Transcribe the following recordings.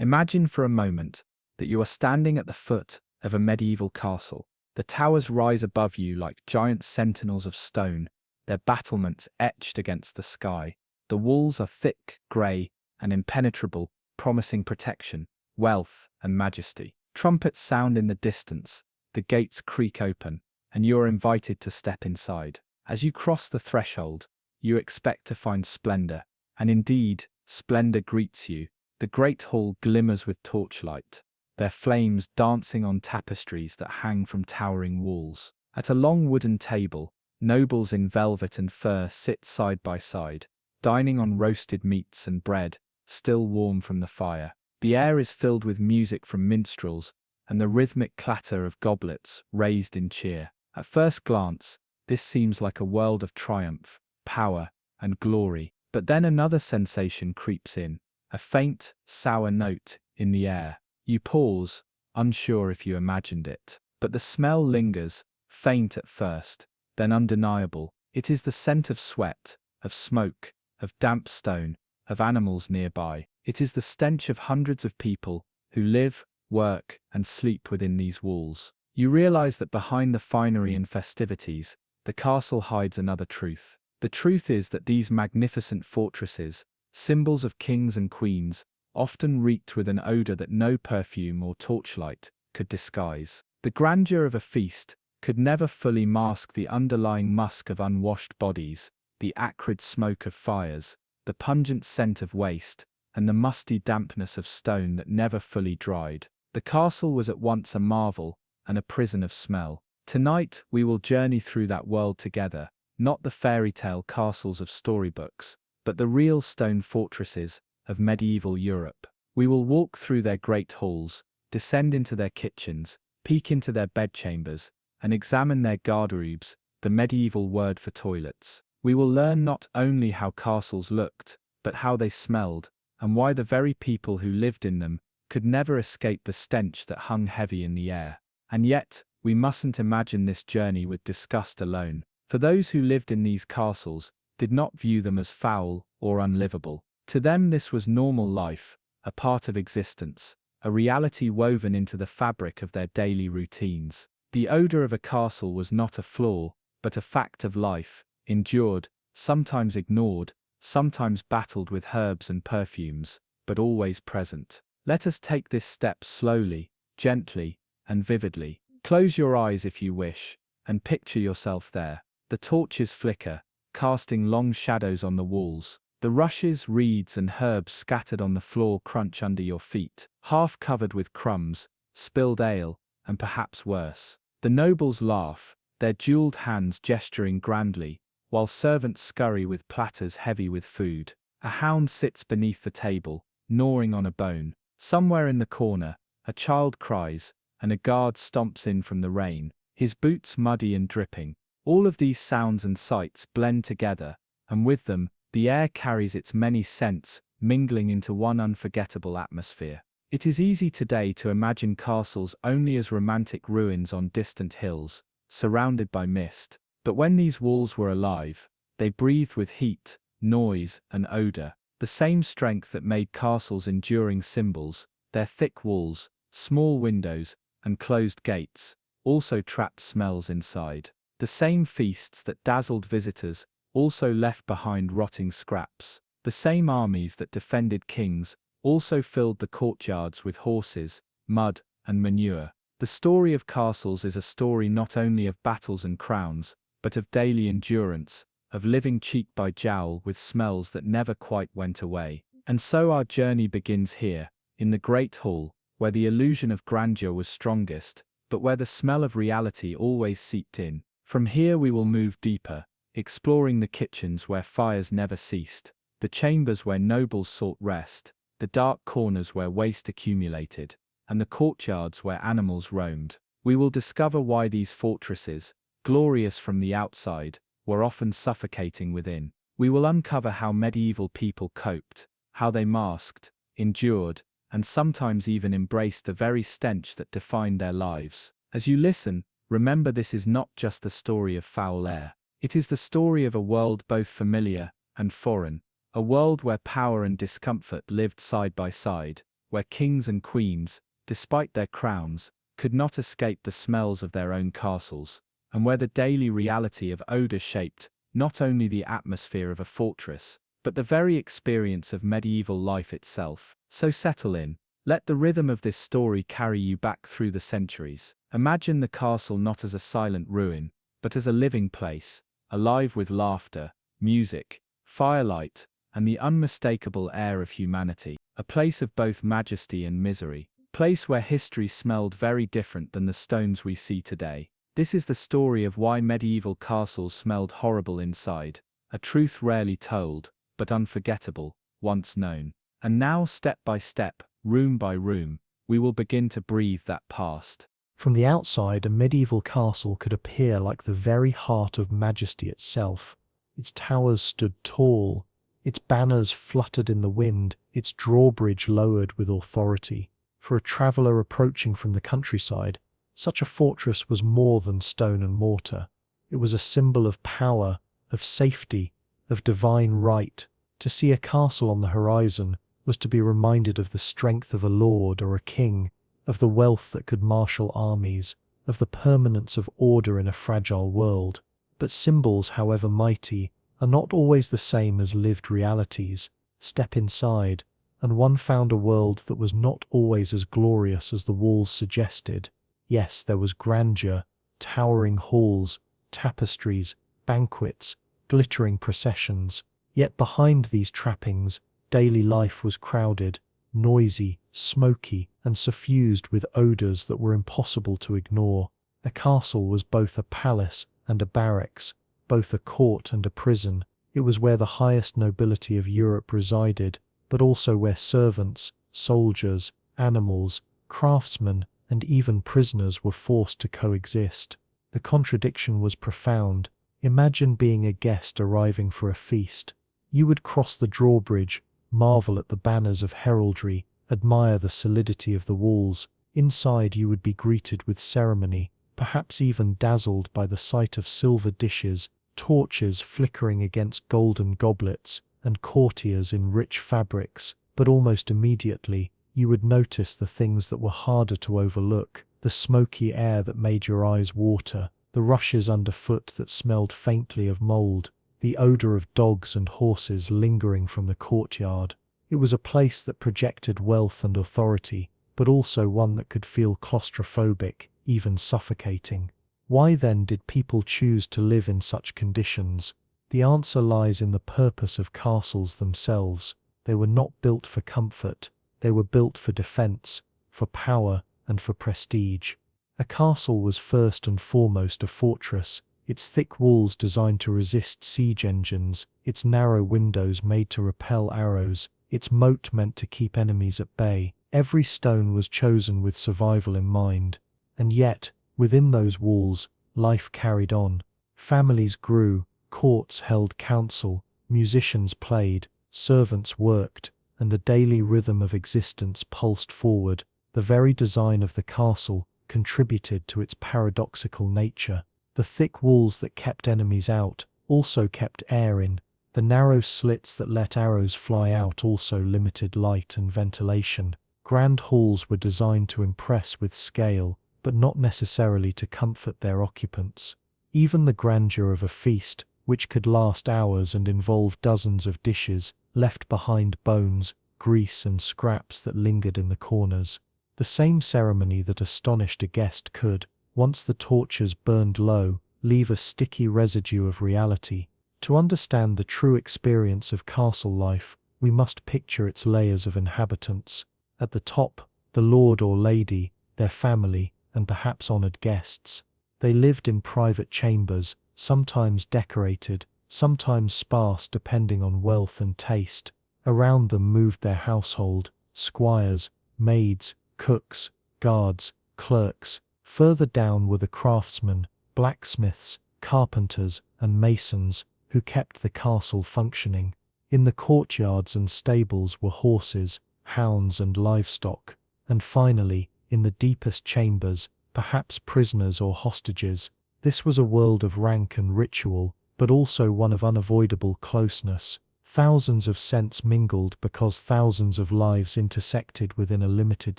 Imagine for a moment that you are standing at the foot of a medieval castle. The towers rise above you like giant sentinels of stone, their battlements etched against the sky. The walls are thick, grey, and impenetrable, promising protection, wealth, and majesty. Trumpets sound in the distance, the gates creak open, and you are invited to step inside. As you cross the threshold, you expect to find splendor, and indeed, splendor greets you. The great hall glimmers with torchlight, their flames dancing on tapestries that hang from towering walls. At a long wooden table, nobles in velvet and fur sit side by side, dining on roasted meats and bread, still warm from the fire. The air is filled with music from minstrels, and the rhythmic clatter of goblets raised in cheer. At first glance, this seems like a world of triumph, power, and glory. But then another sensation creeps in, a faint, sour note in the air. You pause, unsure if you imagined it. But the smell lingers, faint at first, then undeniable. It is the scent of sweat, of smoke, of damp stone, of animals nearby. It is the stench of hundreds of people who live, work, and sleep within these walls. You realize that behind the finery and festivities, the castle hides another truth. The truth is that these magnificent fortresses, symbols of kings and queens, often reeked with an odor that no perfume or torchlight could disguise. The grandeur of a feast could never fully mask the underlying musk of unwashed bodies, the acrid smoke of fires, the pungent scent of waste, and the musty dampness of stone that never fully dried. The castle was at once a marvel and a prison of smell. Tonight we will journey through that world together, not the fairy tale castles of storybooks, but the real stone fortresses of medieval Europe. We will walk through their great halls, descend into their kitchens, peek into their bedchambers, and examine their garderobes, the medieval word for toilets. We will learn not only how castles looked, but how they smelled, and why the very people who lived in them could never escape the stench that hung heavy in the air. And yet, we mustn't imagine this journey with disgust alone, for those who lived in these castles did not view them as foul or unlivable. To them this was normal life, a part of existence, a reality woven into the fabric of their daily routines. The odor of a castle was not a flaw, but a fact of life, endured, sometimes ignored, sometimes battled with herbs and perfumes, but always present. Let us take this step slowly, gently, and vividly. Close your eyes if you wish, and picture yourself there. The torches flicker, casting long shadows on the walls. The rushes, reeds, and herbs scattered on the floor crunch under your feet, half covered with crumbs, spilled ale, and perhaps worse. The nobles laugh, their jeweled hands gesturing grandly, while servants scurry with platters heavy with food. A hound sits beneath the table, gnawing on a bone. Somewhere in the corner, a child cries, and a guard stomps in from the rain, his boots muddy and dripping. All of these sounds and sights blend together, and with them, the air carries its many scents, mingling into one unforgettable atmosphere. It is easy today to imagine castles only as romantic ruins on distant hills, surrounded by mist. But when these walls were alive, they breathed with heat, noise, and odor. The same strength that made castles enduring symbols, their thick walls, small windows, and closed gates, also trapped smells inside. The same feasts that dazzled visitors also left behind rotting scraps. The same armies that defended kings also filled the courtyards with horses, mud, and manure. The story of castles is a story not only of battles and crowns, but of daily endurance, of living cheek by jowl with smells that never quite went away. And so our journey begins here, in the Great Hall, where the illusion of grandeur was strongest, but where the smell of reality always seeped in. From here we will move deeper, exploring the kitchens where fires never ceased, the chambers where nobles sought rest, the dark corners where waste accumulated, and the courtyards where animals roamed. We will discover why these fortresses, glorious from the outside, were often suffocating within. We will uncover how medieval people coped, how they masked, endured, and sometimes even embraced the very stench that defined their lives. As you listen, remember this is not just the story of foul air. It is the story of a world both familiar and foreign, a world where power and discomfort lived side by side, where kings and queens, despite their crowns, could not escape the smells of their own castles, and where the daily reality of odor shaped not only the atmosphere of a fortress, but the very experience of medieval life itself. So settle in. Let the rhythm of this story carry you back through the centuries. Imagine the castle not as a silent ruin, but as a living place, alive with laughter, music, firelight, and the unmistakable air of humanity. A place of both majesty and misery. A place where history smelled very different than the stones we see today. This is the story of why medieval castles smelled horrible inside, a truth rarely told, but unforgettable, once known. And now, step by step, room by room, we will begin to breathe that past. From the outside, a medieval castle could appear like the very heart of majesty itself. Its towers stood tall, its banners fluttered in the wind, its drawbridge lowered with authority. For a traveller approaching from the countryside, such a fortress was more than stone and mortar. It was a symbol of power, of safety, of divine right. To see a castle on the horizon was to be reminded of the strength of a lord or a king, of the wealth that could marshal armies, of the permanence of order in a fragile world. But symbols, however mighty, are not always the same as lived realities. Step inside, and one found a world that was not always as glorious as the walls suggested. Yes, there was grandeur, towering halls, tapestries, banquets, glittering processions. Yet behind these trappings, daily life was crowded, noisy, smoky, and suffused with odours that were impossible to ignore. A castle was both a palace and a barracks, both a court and a prison. It was where the highest nobility of Europe resided, but also where servants, soldiers, animals, craftsmen, and even prisoners were forced to coexist. The contradiction was profound. Imagine being a guest arriving for a feast. You would cross the drawbridge, marvel at the banners of heraldry, admire the solidity of the walls. Inside you would be greeted with ceremony, perhaps even dazzled by the sight of silver dishes, torches flickering against golden goblets, and courtiers in rich fabrics. But almost immediately, you would notice the things that were harder to overlook, the smoky air that made your eyes water, the rushes underfoot that smelled faintly of mould, the odour of dogs and horses lingering from the courtyard. It was a place that projected wealth and authority, but also one that could feel claustrophobic, even suffocating. Why then did people choose to live in such conditions? The answer lies in the purpose of castles themselves. They were not built for comfort. They were built for defense, for power, and for prestige. A castle was first and foremost a fortress, its thick walls designed to resist siege engines, its narrow windows made to repel arrows, its moat meant to keep enemies at bay. Every stone was chosen with survival in mind. And yet, within those walls, life carried on. Families grew, courts held council, musicians played, servants worked, and the daily rhythm of existence pulsed forward. The very design of the castle contributed to its paradoxical nature. The thick walls that kept enemies out also kept air in. The narrow slits that let arrows fly out also limited light and ventilation. Grand halls were designed to impress with scale, but not necessarily to comfort their occupants. Even the grandeur of a feast, which could last hours and involve dozens of dishes, left behind bones, grease and scraps that lingered in the corners. The same ceremony that astonished a guest could, once the torches burned low, leave a sticky residue of reality. To understand the true experience of castle life, we must picture its layers of inhabitants. At the top, the lord or lady, their family, and perhaps honoured guests. They lived in private chambers, sometimes decorated, sometimes sparse depending on wealth and taste. Around them moved their household, squires, maids, cooks, guards, clerks. Further down were the craftsmen, blacksmiths, carpenters, and masons, who kept the castle functioning. In the courtyards and stables were horses, hounds, and livestock. And finally, in the deepest chambers, perhaps prisoners or hostages. This was a world of rank and ritual, but also one of unavoidable closeness. Thousands of scents mingled because thousands of lives intersected within a limited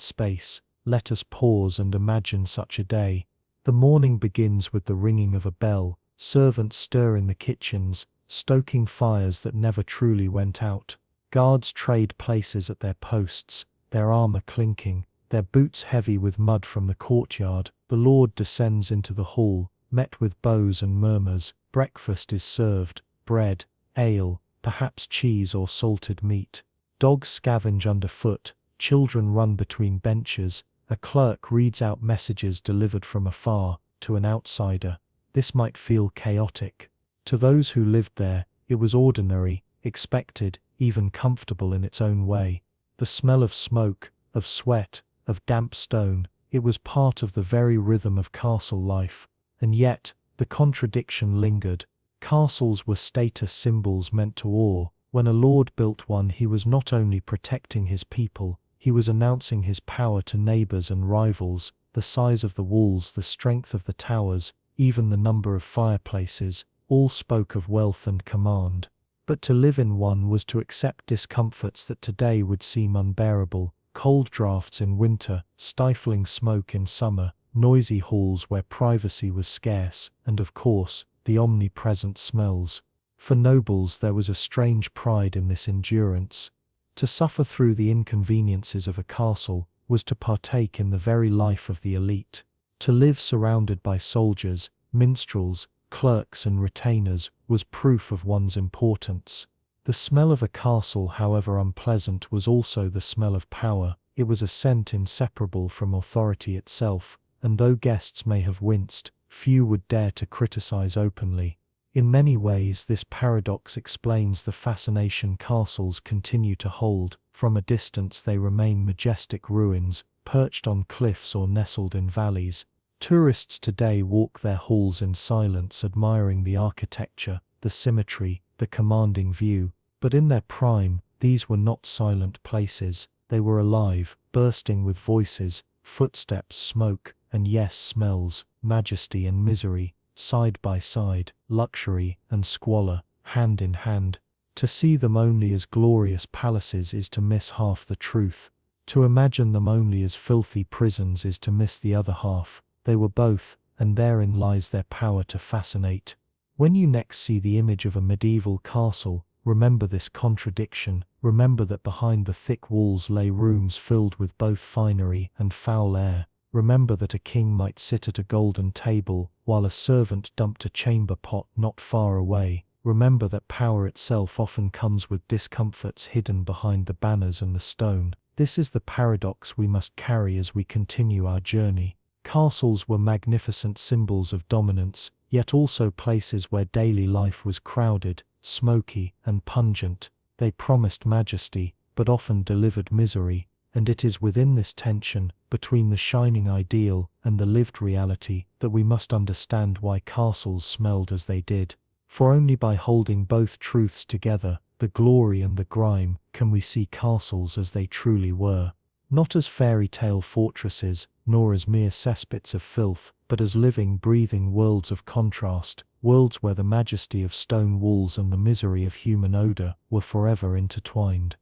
space. Let us pause and imagine such a day. The morning begins with the ringing of a bell, servants stir in the kitchens, stoking fires that never truly went out. Guards trade places at their posts, their armor clinking, their boots heavy with mud from the courtyard. The Lord descends into the hall, met with bows and murmurs. Breakfast is served, bread, ale, perhaps cheese or salted meat. Dogs scavenge underfoot, children run between benches. A clerk reads out messages delivered from afar. To an outsider, this might feel chaotic. To those who lived there, it was ordinary, expected, even comfortable in its own way. The smell of smoke, of sweat, of damp stone, it was part of the very rhythm of castle life. And yet, the contradiction lingered. Castles were status symbols meant to awe. When a lord built one, he was not only protecting his people, he was announcing his power to neighbors and rivals. The size of the walls, the strength of the towers, even the number of fireplaces, all spoke of wealth and command. But to live in one was to accept discomforts that today would seem unbearable. Cold drafts in winter, stifling smoke in summer, noisy halls where privacy was scarce, and of course, the omnipresent smells. For nobles there was a strange pride in this endurance. To suffer through the inconveniences of a castle was to partake in the very life of the elite. To live surrounded by soldiers, minstrels, clerks and retainers was proof of one's importance. The smell of a castle, however unpleasant, was also the smell of power. It was a scent inseparable from authority itself, and though guests may have winced, few would dare to criticize openly. In many ways, this paradox explains the fascination castles continue to hold. From a distance they remain majestic ruins, perched on cliffs or nestled in valleys. Tourists today walk their halls in silence, admiring the architecture, the symmetry, the commanding view. But in their prime, these were not silent places. They were alive, bursting with voices, footsteps, smoke, and yes, smells, majesty and misery, side by side, luxury and squalor, hand in hand. To see them only as glorious palaces is to miss half the truth. To imagine them only as filthy prisons is to miss the other half. They were both, and therein lies their power to fascinate. When you next see the image of a medieval castle, remember this contradiction. Remember that behind the thick walls lay rooms filled with both finery and foul air. Remember that a king might sit at a golden table, while a servant dumped a chamber pot not far away. Remember that power itself often comes with discomforts hidden behind the banners and the stone. This is the paradox we must carry as we continue our journey. Castles were magnificent symbols of dominance, yet also places where daily life was crowded, smoky, and pungent. They promised majesty, but often delivered misery. And it is within this tension, between the shining ideal and the lived reality, that we must understand why castles smelled as they did. For only by holding both truths together, the glory and the grime, can we see castles as they truly were. Not as fairy tale fortresses, nor as mere cesspits of filth, but as living, breathing worlds of contrast, worlds where the majesty of stone walls and the misery of human odor were forever intertwined.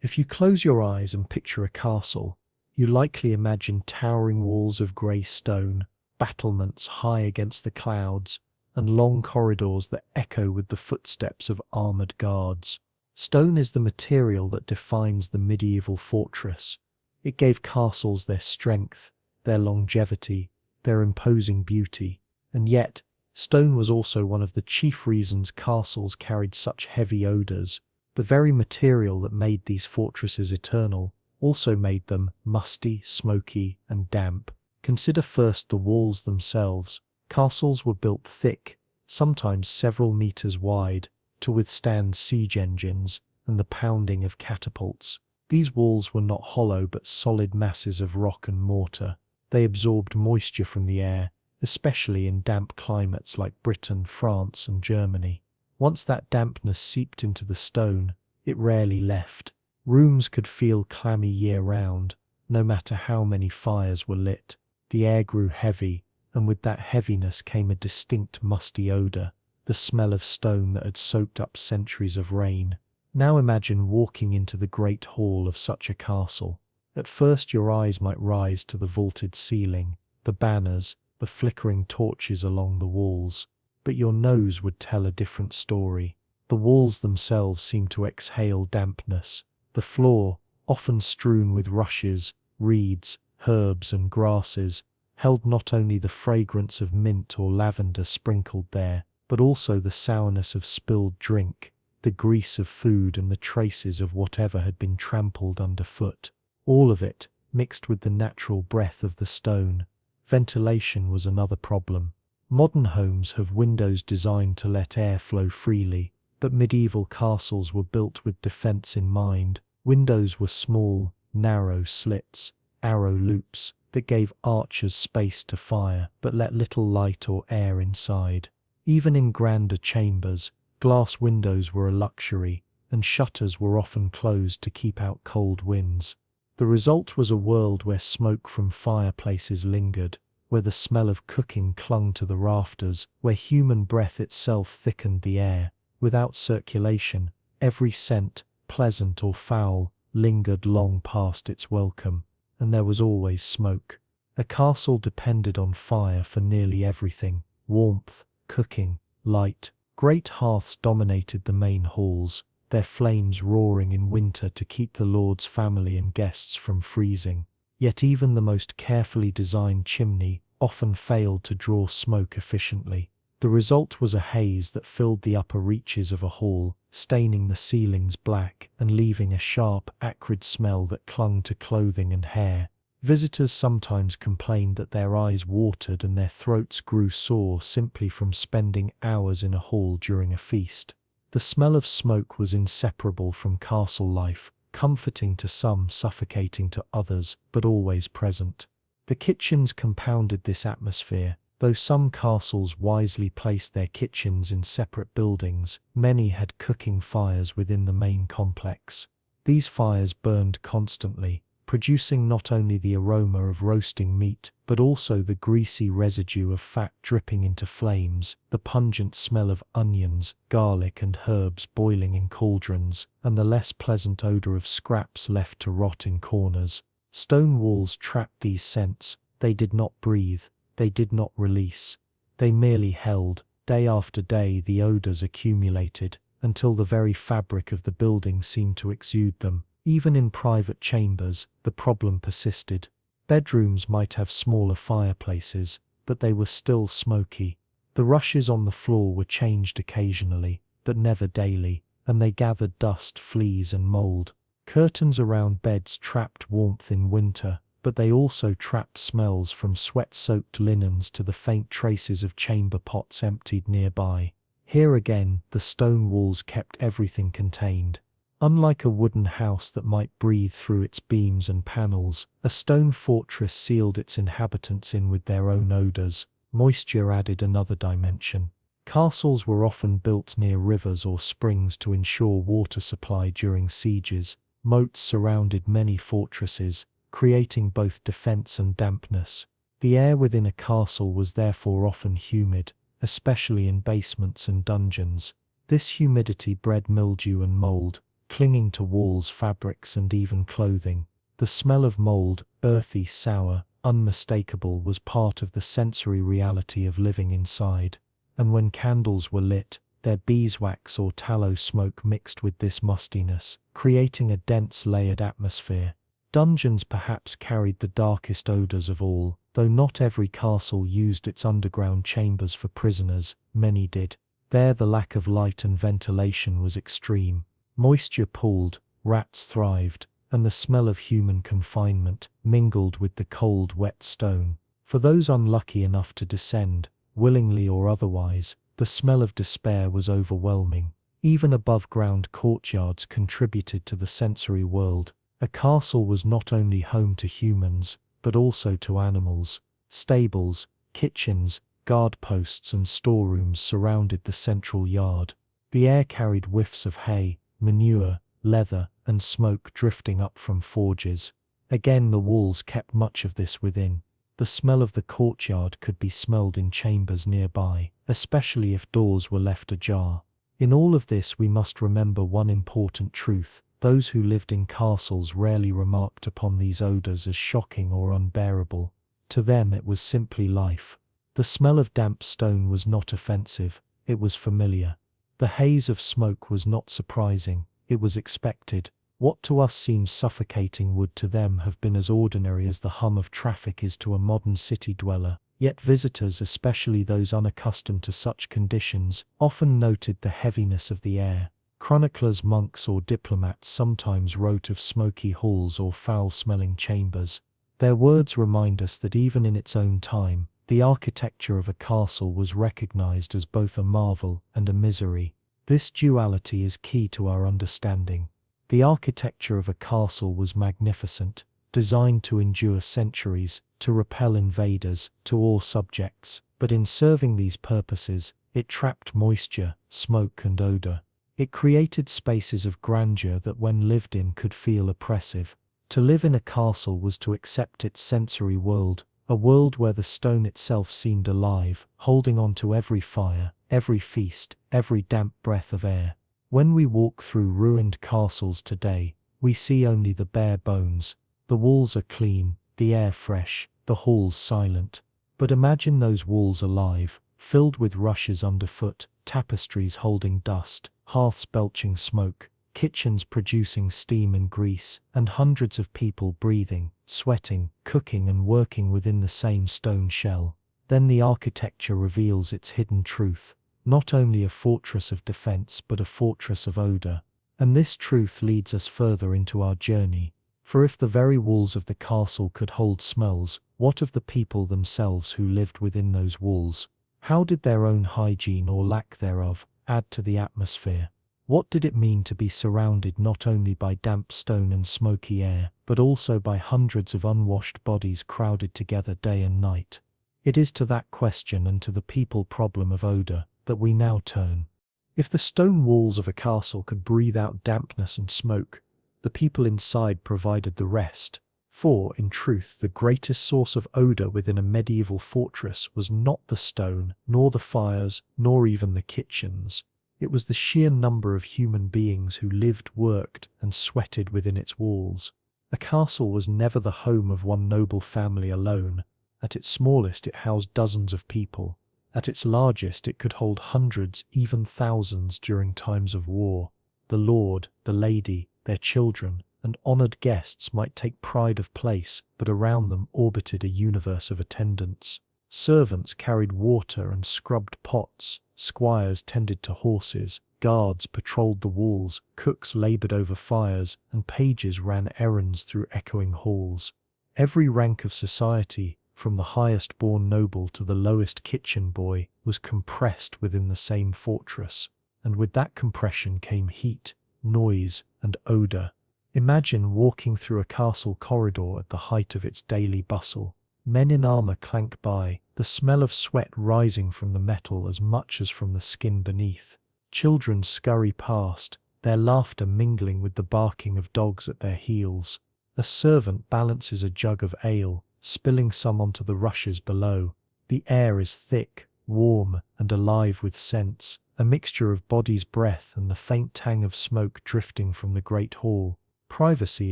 If you close your eyes and picture a castle, you likely imagine towering walls of grey stone, battlements high against the clouds, and long corridors that echo with the footsteps of armored guards. Stone is the material that defines the medieval fortress. It gave castles their strength, their longevity, their imposing beauty. And yet, stone was also one of the chief reasons castles carried such heavy odors. The very material that made these fortresses eternal also made them musty, smoky, and damp. Consider first the walls themselves. Castles were built thick, sometimes several meters wide, to withstand siege engines and the pounding of catapults. These walls were not hollow but solid masses of rock and mortar. They absorbed moisture from the air, especially in damp climates like Britain, France, and Germany. Once that dampness seeped into the stone, it rarely left. Rooms could feel clammy year-round, no matter how many fires were lit. The air grew heavy, and with that heaviness came a distinct musty odor, the smell of stone that had soaked up centuries of rain. Now imagine walking into the great hall of such a castle. At first your eyes might rise to the vaulted ceiling, the banners, the flickering torches along the walls, but your nose would tell a different story. The walls themselves seem to exhale dampness. The floor, often strewn with rushes, reeds, herbs and grasses, held not only the fragrance of mint or lavender sprinkled there, but also the sourness of spilled drink, the grease of food and the traces of whatever had been trampled underfoot. All of it, mixed with the natural breath of the stone. Ventilation was another problem. Modern homes have windows designed to let air flow freely, but medieval castles were built with defense in mind. Windows were small, narrow slits, arrow loops, that gave archers space to fire, but let little light or air inside. Even in grander chambers, glass windows were a luxury, and shutters were often closed to keep out cold winds. The result was a world where smoke from fireplaces lingered, where the smell of cooking clung to the rafters, where human breath itself thickened the air. Without circulation, every scent, pleasant or foul, lingered long past its welcome, and there was always smoke. A castle depended on fire for nearly everything: warmth, cooking, light. Great hearths dominated the main halls, their flames roaring in winter to keep the lord's family and guests from freezing. Yet even the most carefully designed chimney often failed to draw smoke efficiently. The result was a haze that filled the upper reaches of a hall, staining the ceilings black and leaving a sharp, acrid smell that clung to clothing and hair. Visitors sometimes complained that their eyes watered and their throats grew sore simply from spending hours in a hall during a feast. The smell of smoke was inseparable from castle life, comforting to some, suffocating to others, but always present. The kitchens compounded this atmosphere. Though some castles wisely placed their kitchens in separate buildings, many had cooking fires within the main complex. These fires burned constantly, producing not only the aroma of roasting meat, but also the greasy residue of fat dripping into flames, the pungent smell of onions, garlic and herbs boiling in cauldrons, and the less pleasant odor of scraps left to rot in corners. Stone walls trapped these scents. They did not breathe. They did not release. They merely held. Day after day the odors accumulated, until the very fabric of the building seemed to exude them. Even in private chambers, the problem persisted. Bedrooms might have smaller fireplaces, but they were still smoky. The rushes on the floor were changed occasionally, but never daily, and they gathered dust, fleas and mold. Curtains around beds trapped warmth in winter, but they also trapped smells from sweat-soaked linens to the faint traces of chamber pots emptied nearby. Here again, the stone walls kept everything contained. Unlike a wooden house that might breathe through its beams and panels, a stone fortress sealed its inhabitants in with their own odors. Moisture added another dimension. Castles were often built near rivers or springs to ensure water supply during sieges. Moats surrounded many fortresses, creating both defense and dampness. The air within a castle was therefore often humid, especially in basements and dungeons. This humidity bred mildew and mold, clinging to walls, fabrics and even clothing. The smell of mold, earthy, sour, unmistakable, was part of the sensory reality of living inside. And when candles were lit, their beeswax or tallow smoke mixed with this mustiness, creating a dense layered atmosphere. Dungeons perhaps carried the darkest odors of all. Though not every castle used its underground chambers for prisoners, many did. There the lack of light and ventilation was extreme. Moisture pooled, rats thrived, and the smell of human confinement mingled with the cold, wet stone. For those unlucky enough to descend, willingly or otherwise, the smell of despair was overwhelming. Even above-ground courtyards contributed to the sensory world. A castle was not only home to humans, but also to animals. Stables, kitchens, guard posts and storerooms surrounded the central yard. The air carried whiffs of hay, manure, leather, and smoke drifting up from forges. Again, the walls kept much of this within. The smell of the courtyard could be smelled in chambers nearby, especially if doors were left ajar. In all of this we must remember one important truth. Those who lived in castles rarely remarked upon these odors as shocking or unbearable. To them it was simply life. The smell of damp stone was not offensive, it was familiar. The haze of smoke was not surprising, it was expected. What to us seems suffocating would to them have been as ordinary as the hum of traffic is to a modern city dweller. Yet visitors, especially those unaccustomed to such conditions, often noted the heaviness of the air. Chroniclers, monks or diplomats sometimes wrote of smoky halls or foul-smelling chambers. Their words remind us that even in its own time, the architecture of a castle was recognized as both a marvel and a misery. This duality is key to our understanding. The architecture of a castle was magnificent, designed to endure centuries, to repel invaders, to all subjects, but in serving these purposes, it trapped moisture, smoke and odor. It created spaces of grandeur that when lived in could feel oppressive. To live in a castle was to accept its sensory world, a world where the stone itself seemed alive, holding on to every fire, every feast, every damp breath of air. When we walk through ruined castles today, we see only the bare bones. The walls are clean, the air fresh, the halls silent. But imagine those walls alive, filled with rushes underfoot, tapestries holding dust, hearths belching smoke, kitchens producing steam and grease, and hundreds of people breathing, sweating, cooking and working within the same stone shell. Then the architecture reveals its hidden truth, not only a fortress of defense but a fortress of odor. And this truth leads us further into our journey. For if the very walls of the castle could hold smells, what of the people themselves who lived within those walls? How did their own hygiene or lack thereof add to the atmosphere? What did it mean to be surrounded not only by damp stone and smoky air, but also by hundreds of unwashed bodies crowded together day and night? It is to that question and to the people problem of odor that we now turn. If the stone walls of a castle could breathe out dampness and smoke, the people inside provided the rest. For, in truth, the greatest source of odor within a medieval fortress was not the stone, nor the fires, nor even the kitchens. It was the sheer number of human beings who lived, worked, and sweated within its walls. A castle was never the home of one noble family alone. At its smallest it housed dozens of people. At its largest it could hold hundreds, even thousands during times of war. The lord, the lady, their children, and honored guests might take pride of place, but around them orbited a universe of attendants. Servants carried water and scrubbed pots, squires tended to horses, guards patrolled the walls, cooks labored over fires, and pages ran errands through echoing halls. Every rank of society, from the highest-born noble to the lowest kitchen boy, was compressed within the same fortress, and with that compression came heat, noise, and odor. Imagine walking through a castle corridor at the height of its daily bustle. Men in armor clank by, the smell of sweat rising from the metal as much as from the skin beneath. Children scurry past, their laughter mingling with the barking of dogs at their heels. A servant balances a jug of ale, spilling some onto the rushes below. The air is thick, warm, and alive with scents, a mixture of body's breath and the faint tang of smoke drifting from the great hall. Privacy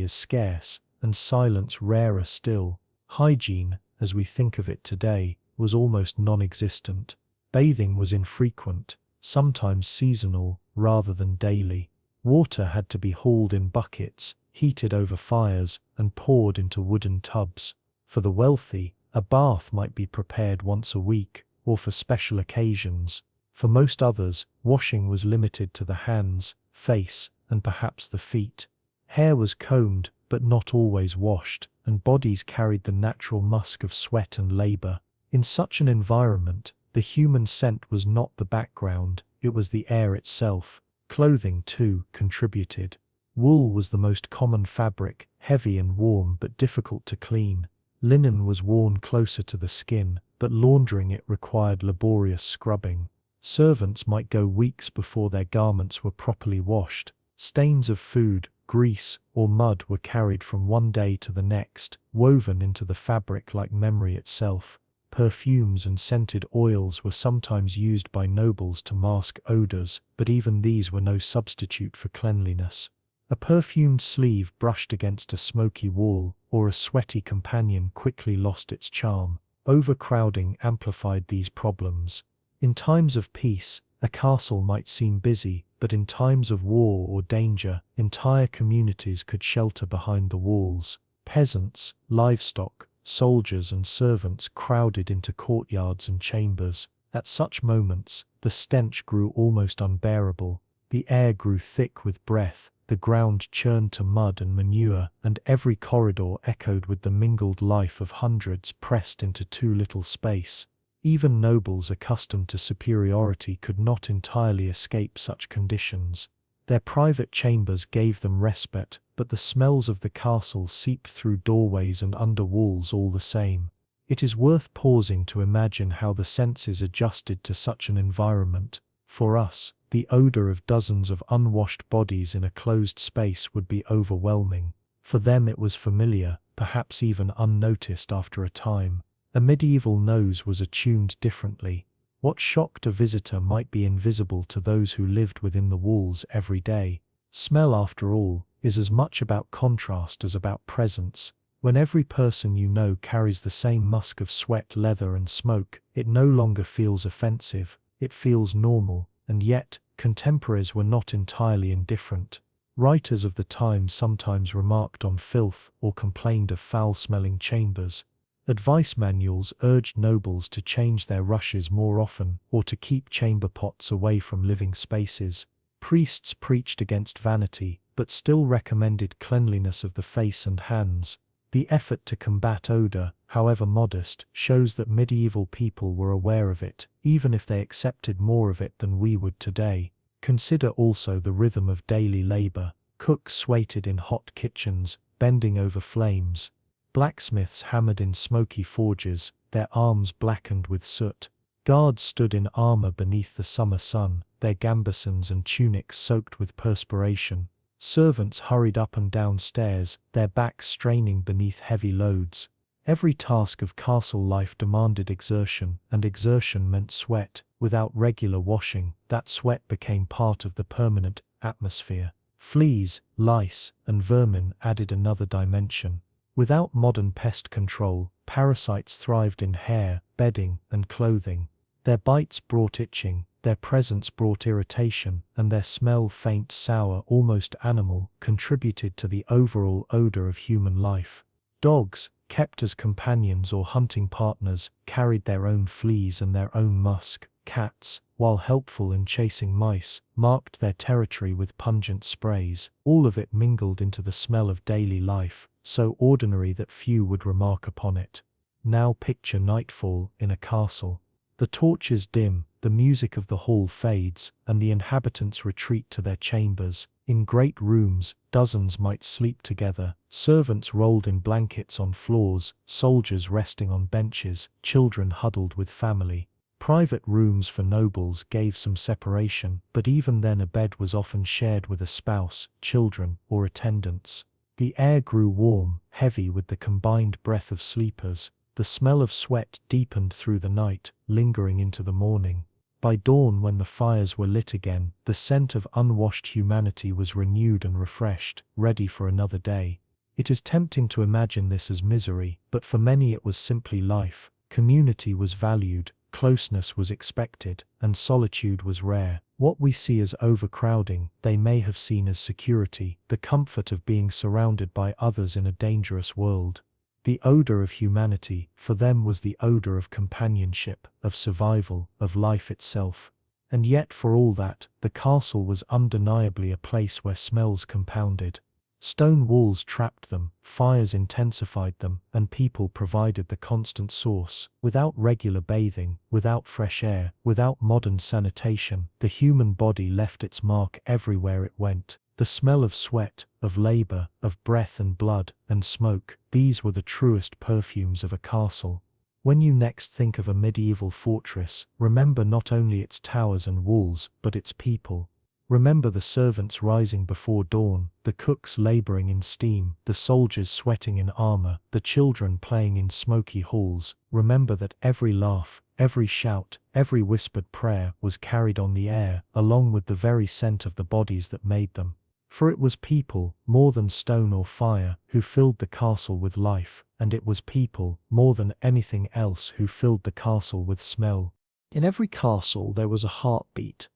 is scarce, and silence rarer still. Hygiene, as we think of it today, was almost non-existent. Bathing was infrequent, sometimes seasonal, rather than daily. Water had to be hauled in buckets, heated over fires, and poured into wooden tubs. For the wealthy, a bath might be prepared once a week, or for special occasions. For most others, washing was limited to the hands, face, and perhaps the feet. Hair was combed, but not always washed, and bodies carried the natural musk of sweat and labor. In such an environment, the human scent was not the background, it was the air itself. Clothing, too, contributed. Wool was the most common fabric, heavy and warm but difficult to clean. Linen was worn closer to the skin, but laundering it required laborious scrubbing. Servants might go weeks before their garments were properly washed. Stains of food, grease, or mud were carried from one day to the next, woven into the fabric like memory itself. Perfumes and scented oils were sometimes used by nobles to mask odors, but even these were no substitute for cleanliness. A perfumed sleeve brushed against a smoky wall, or a sweaty companion quickly lost its charm. Overcrowding amplified these problems. In times of peace, a castle might seem busy, but in times of war or danger, entire communities could shelter behind the walls. Peasants, livestock, soldiers and servants crowded into courtyards and chambers. At such moments, the stench grew almost unbearable. The air grew thick with breath, the ground churned to mud and manure, and every corridor echoed with the mingled life of hundreds pressed into too little space. Even nobles accustomed to superiority could not entirely escape such conditions. Their private chambers gave them respite, but the smells of the castle seeped through doorways and under walls all the same. It is worth pausing to imagine how the senses adjusted to such an environment. For us, the odor of dozens of unwashed bodies in a closed space would be overwhelming. For them it was familiar, perhaps even unnoticed after a time. A medieval nose was attuned differently. What shocked a visitor might be invisible to those who lived within the walls every day. Smell, after all, is as much about contrast as about presence. When every person you know carries the same musk of sweat, leather and smoke, it no longer feels offensive, it feels normal, and yet, contemporaries were not entirely indifferent. Writers of the time sometimes remarked on filth or complained of foul-smelling chambers. Advice manuals urged nobles to change their rushes more often or to keep chamber pots away from living spaces. Priests preached against vanity, but still recommended cleanliness of the face and hands. The effort to combat odor, however modest, shows that medieval people were aware of it, even if they accepted more of it than we would today. Consider also the rhythm of daily labor. Cooks waited in hot kitchens, bending over flames. Blacksmiths hammered in smoky forges, their arms blackened with soot. Guards stood in armor beneath the summer sun, their gambesons and tunics soaked with perspiration. Servants hurried up and down stairs, their backs straining beneath heavy loads. Every task of castle life demanded exertion, and exertion meant sweat. Without regular washing, that sweat became part of the permanent atmosphere. Fleas, lice, and vermin added another dimension. Without modern pest control, parasites thrived in hair, bedding, and clothing. Their bites brought itching, their presence brought irritation, and their smell, faint, sour, almost animal, contributed to the overall odor of human life. Dogs, kept as companions or hunting partners, carried their own fleas and their own musk. Cats, while helpful in chasing mice, marked their territory with pungent sprays. All of it mingled into the smell of daily life, so ordinary that few would remark upon it. Now picture nightfall in a castle. The torches dim, the music of the hall fades, and the inhabitants retreat to their chambers. In great rooms, dozens might sleep together, servants rolled in blankets on floors, soldiers resting on benches, children huddled with family. Private rooms for nobles gave some separation, but even then a bed was often shared with a spouse, children, or attendants. The air grew warm, heavy with the combined breath of sleepers. The smell of sweat deepened through the night, lingering into the morning. By dawn, when the fires were lit again, the scent of unwashed humanity was renewed and refreshed, ready for another day. It is tempting to imagine this as misery, but for many it was simply life. Community was valued, closeness was expected, and solitude was rare. What we see as overcrowding, they may have seen as security, the comfort of being surrounded by others in a dangerous world. The odor of humanity, for them, was the odor of companionship, of survival, of life itself. And yet, for all that, the castle was undeniably a place where smells compounded. Stone walls trapped them, fires intensified them, and people provided the constant source. Without regular bathing, without fresh air, without modern sanitation, the human body left its mark everywhere it went. The smell of sweat, of labor, of breath and blood, and smoke, these were the truest perfumes of a castle. When you next think of a medieval fortress, remember not only its towers and walls, but its people. Remember the servants rising before dawn, the cooks laboring in steam, the soldiers sweating in armor, the children playing in smoky halls. Remember that every laugh, every shout, every whispered prayer was carried on the air, along with the very scent of the bodies that made them. For it was people, more than stone or fire, who filled the castle with life, and it was people, more than anything else, who filled the castle with smell. In every castle there was a heartbeat,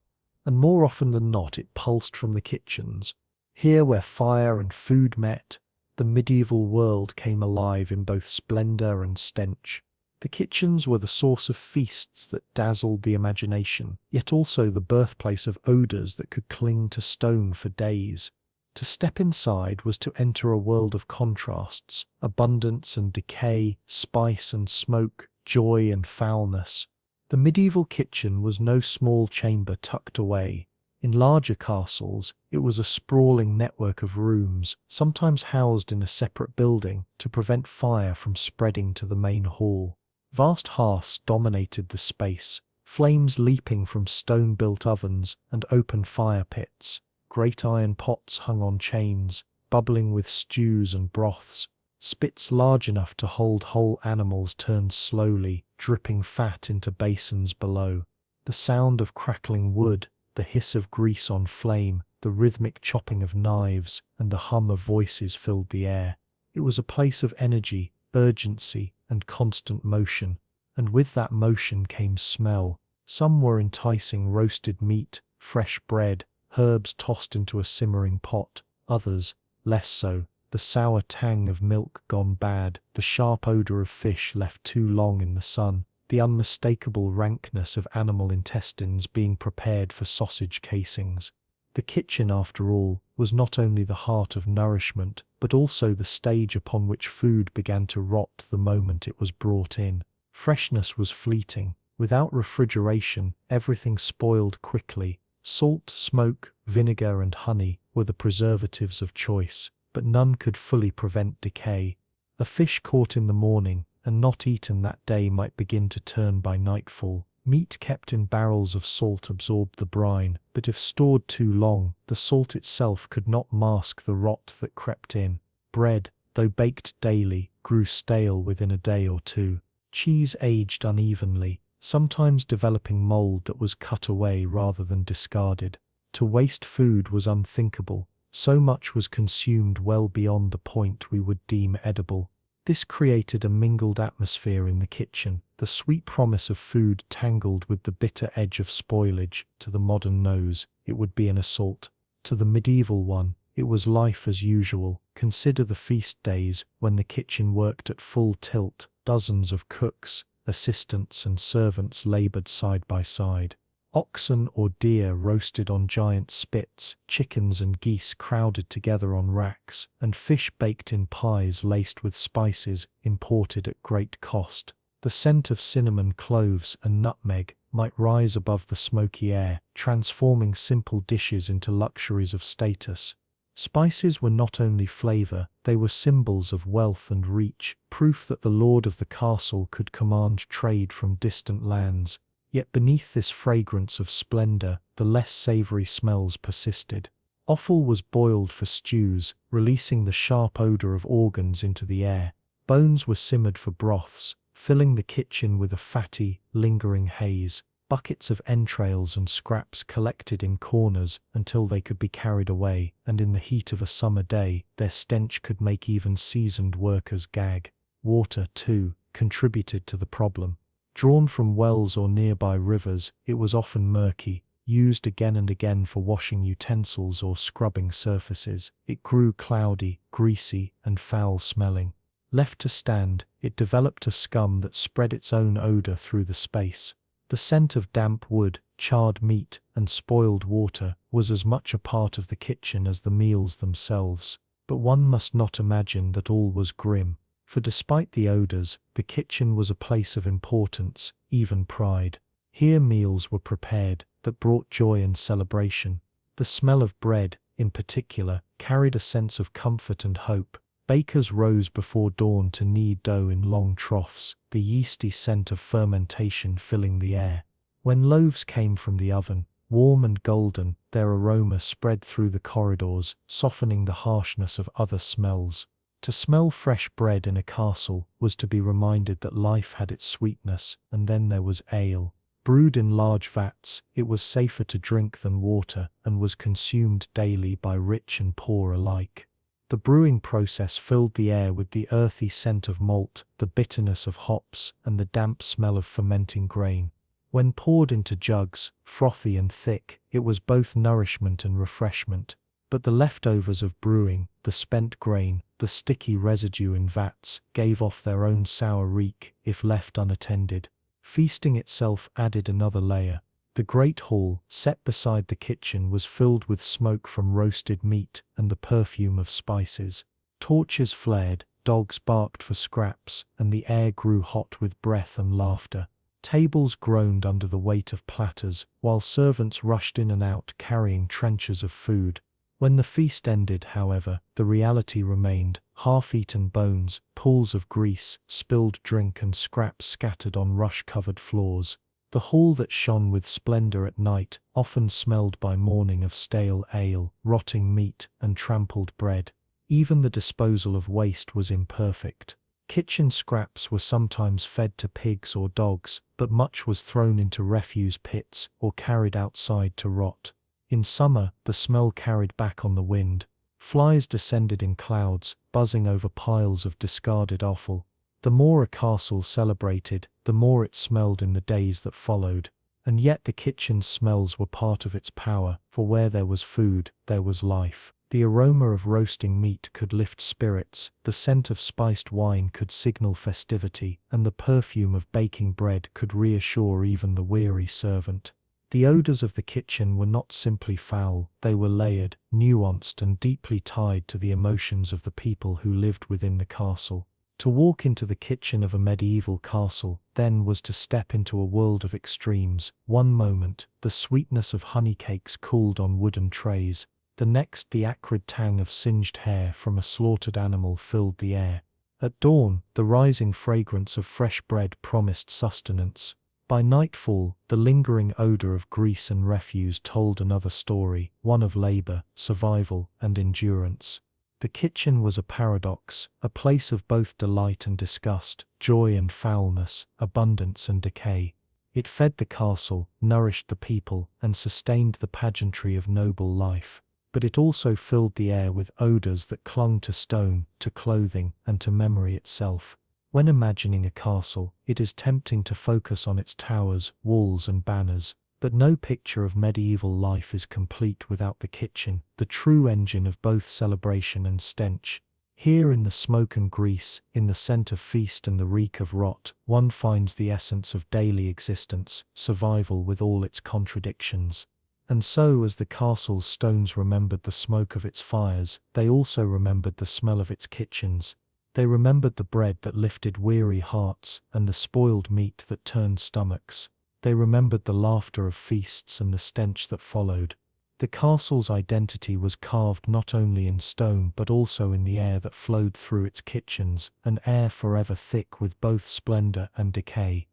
and more often than not it pulsed from the kitchens. Here where fire and food met, the medieval world came alive in both splendor and stench. The kitchens were the source of feasts that dazzled the imagination, yet also the birthplace of odors that could cling to stone for days. To step inside was to enter a world of contrasts, abundance and decay, spice and smoke, joy and foulness. The medieval kitchen was no small chamber tucked away. In larger castles, it was a sprawling network of rooms, sometimes housed in a separate building to prevent fire from spreading to the main hall. Vast hearths dominated the space, flames leaping from stone-built ovens and open fire pits. Great iron pots hung on chains, bubbling with stews and broths. Spits large enough to hold whole animals turned slowly, dripping fat into basins below. The sound of crackling wood, the hiss of grease on flame, the rhythmic chopping of knives, and the hum of voices filled the air. It was a place of energy, urgency, and constant motion, and with that motion came smell. Some were enticing roasted meat, fresh bread, herbs tossed into a simmering pot, others, less so. The sour tang of milk gone bad, the sharp odor of fish left too long in the sun, the unmistakable rankness of animal intestines being prepared for sausage casings. The kitchen, after all, was not only the heart of nourishment, but also the stage upon which food began to rot the moment it was brought in. Freshness was fleeting. Without refrigeration, everything spoiled quickly. Salt, smoke, vinegar, and honey were the preservatives of choice, but none could fully prevent decay. A fish caught in the morning and not eaten that day might begin to turn by nightfall. Meat kept in barrels of salt absorbed the brine, but if stored too long, the salt itself could not mask the rot that crept in. Bread, though baked daily, grew stale within a day or two. Cheese aged unevenly, sometimes developing mold that was cut away rather than discarded. To waste food was unthinkable. So much was consumed well beyond the point we would deem edible. This created a mingled atmosphere in the kitchen, the sweet promise of food tangled with the bitter edge of spoilage. To the modern nose, it would be an assault. To the medieval one, it was life as usual. Consider the feast days when the kitchen worked at full tilt. Dozens of cooks, assistants, and servants labored side by side. Oxen or deer roasted on giant spits, chickens and geese crowded together on racks, and fish baked in pies laced with spices imported at great cost. The scent of cinnamon, cloves, and nutmeg might rise above the smoky air, transforming simple dishes into luxuries of status. Spices were not only flavor, they were symbols of wealth and reach, proof that the lord of the castle could command trade from distant lands. Yet beneath this fragrance of splendor, the less savory smells persisted. Offal was boiled for stews, releasing the sharp odor of organs into the air. Bones were simmered for broths, filling the kitchen with a fatty, lingering haze. Buckets of entrails and scraps collected in corners until they could be carried away, and in the heat of a summer day, their stench could make even seasoned workers gag. Water, too, contributed to the problem. Drawn from wells or nearby rivers, it was often murky, used again and again for washing utensils or scrubbing surfaces. It grew cloudy, greasy, and foul-smelling. Left to stand, it developed a scum that spread its own odor through the space. The scent of damp wood, charred meat, and spoiled water was as much a part of the kitchen as the meals themselves. But one must not imagine that all was grim. For despite the odors, the kitchen was a place of importance, even pride. Here meals were prepared that brought joy and celebration. The smell of bread, in particular, carried a sense of comfort and hope. Bakers rose before dawn to knead dough in long troughs, the yeasty scent of fermentation filling the air. When loaves came from the oven, Warm and golden, their aroma spread through the corridors, softening the harshness of other smells. To smell fresh bread in a castle was to be reminded that life had its sweetness, and then there was ale. Brewed in large vats, it was safer to drink than water, and was consumed daily by rich and poor alike. The brewing process filled the air with the earthy scent of malt, the bitterness of hops, and the damp smell of fermenting grain. When poured into jugs, frothy and thick, it was both nourishment and refreshment. But the leftovers of brewing, the spent grain, the sticky residue in vats, gave off their own sour reek if left unattended. Feasting itself added another layer. The great hall, set beside the kitchen, was filled with smoke from roasted meat and the perfume of spices. Torches flared, dogs barked for scraps, and the air grew hot with breath and laughter. Tables groaned under the weight of platters, while servants rushed in and out carrying trenchers of food. When the feast ended, however, the reality remained: half-eaten bones, pools of grease, spilled drink, and scraps scattered on rush-covered floors. The hall that shone with splendor at night often smelled by morning of stale ale, rotting meat, and trampled bread. Even the disposal of waste was imperfect. Kitchen scraps were sometimes fed to pigs or dogs, but much was thrown into refuse pits or carried outside to rot. In summer, the smell carried back on the wind. Flies descended in clouds, buzzing over piles of discarded offal. The more a castle celebrated, the more it smelled in the days that followed. And yet the kitchen's smells were part of its power, for where there was food, there was life. The aroma of roasting meat could lift spirits, the scent of spiced wine could signal festivity, and the perfume of baking bread could reassure even the weary servant. The odors of the kitchen were not simply foul, they were layered, nuanced, and deeply tied to the emotions of the people who lived within the castle. To walk into the kitchen of a medieval castle, then, was to step into a world of extremes. One moment, the sweetness of honey cakes cooled on wooden trays. The next, the acrid tang of singed hair from a slaughtered animal filled the air. At dawn, the rising fragrance of fresh bread promised sustenance. By nightfall, the lingering odor of grease and refuse told another story, one of labor, survival, and endurance. The kitchen was a paradox, a place of both delight and disgust, joy and foulness, abundance and decay. It fed the castle, nourished the people, and sustained the pageantry of noble life. But it also filled the air with odors that clung to stone, to clothing, and to memory itself. When imagining a castle, it is tempting to focus on its towers, walls, and banners. But no picture of medieval life is complete without the kitchen, the true engine of both celebration and stench. Here, in the smoke and grease, in the scent of feast and the reek of rot, one finds the essence of daily existence, survival with all its contradictions. And so, as the castle's stones remembered the smoke of its fires, they also remembered the smell of its kitchens. They remembered the bread that lifted weary hearts, and the spoiled meat that turned stomachs. They remembered the laughter of feasts and the stench that followed. The castle's identity was carved not only in stone but also in the air that flowed through its kitchens, an air forever thick with both splendor and decay.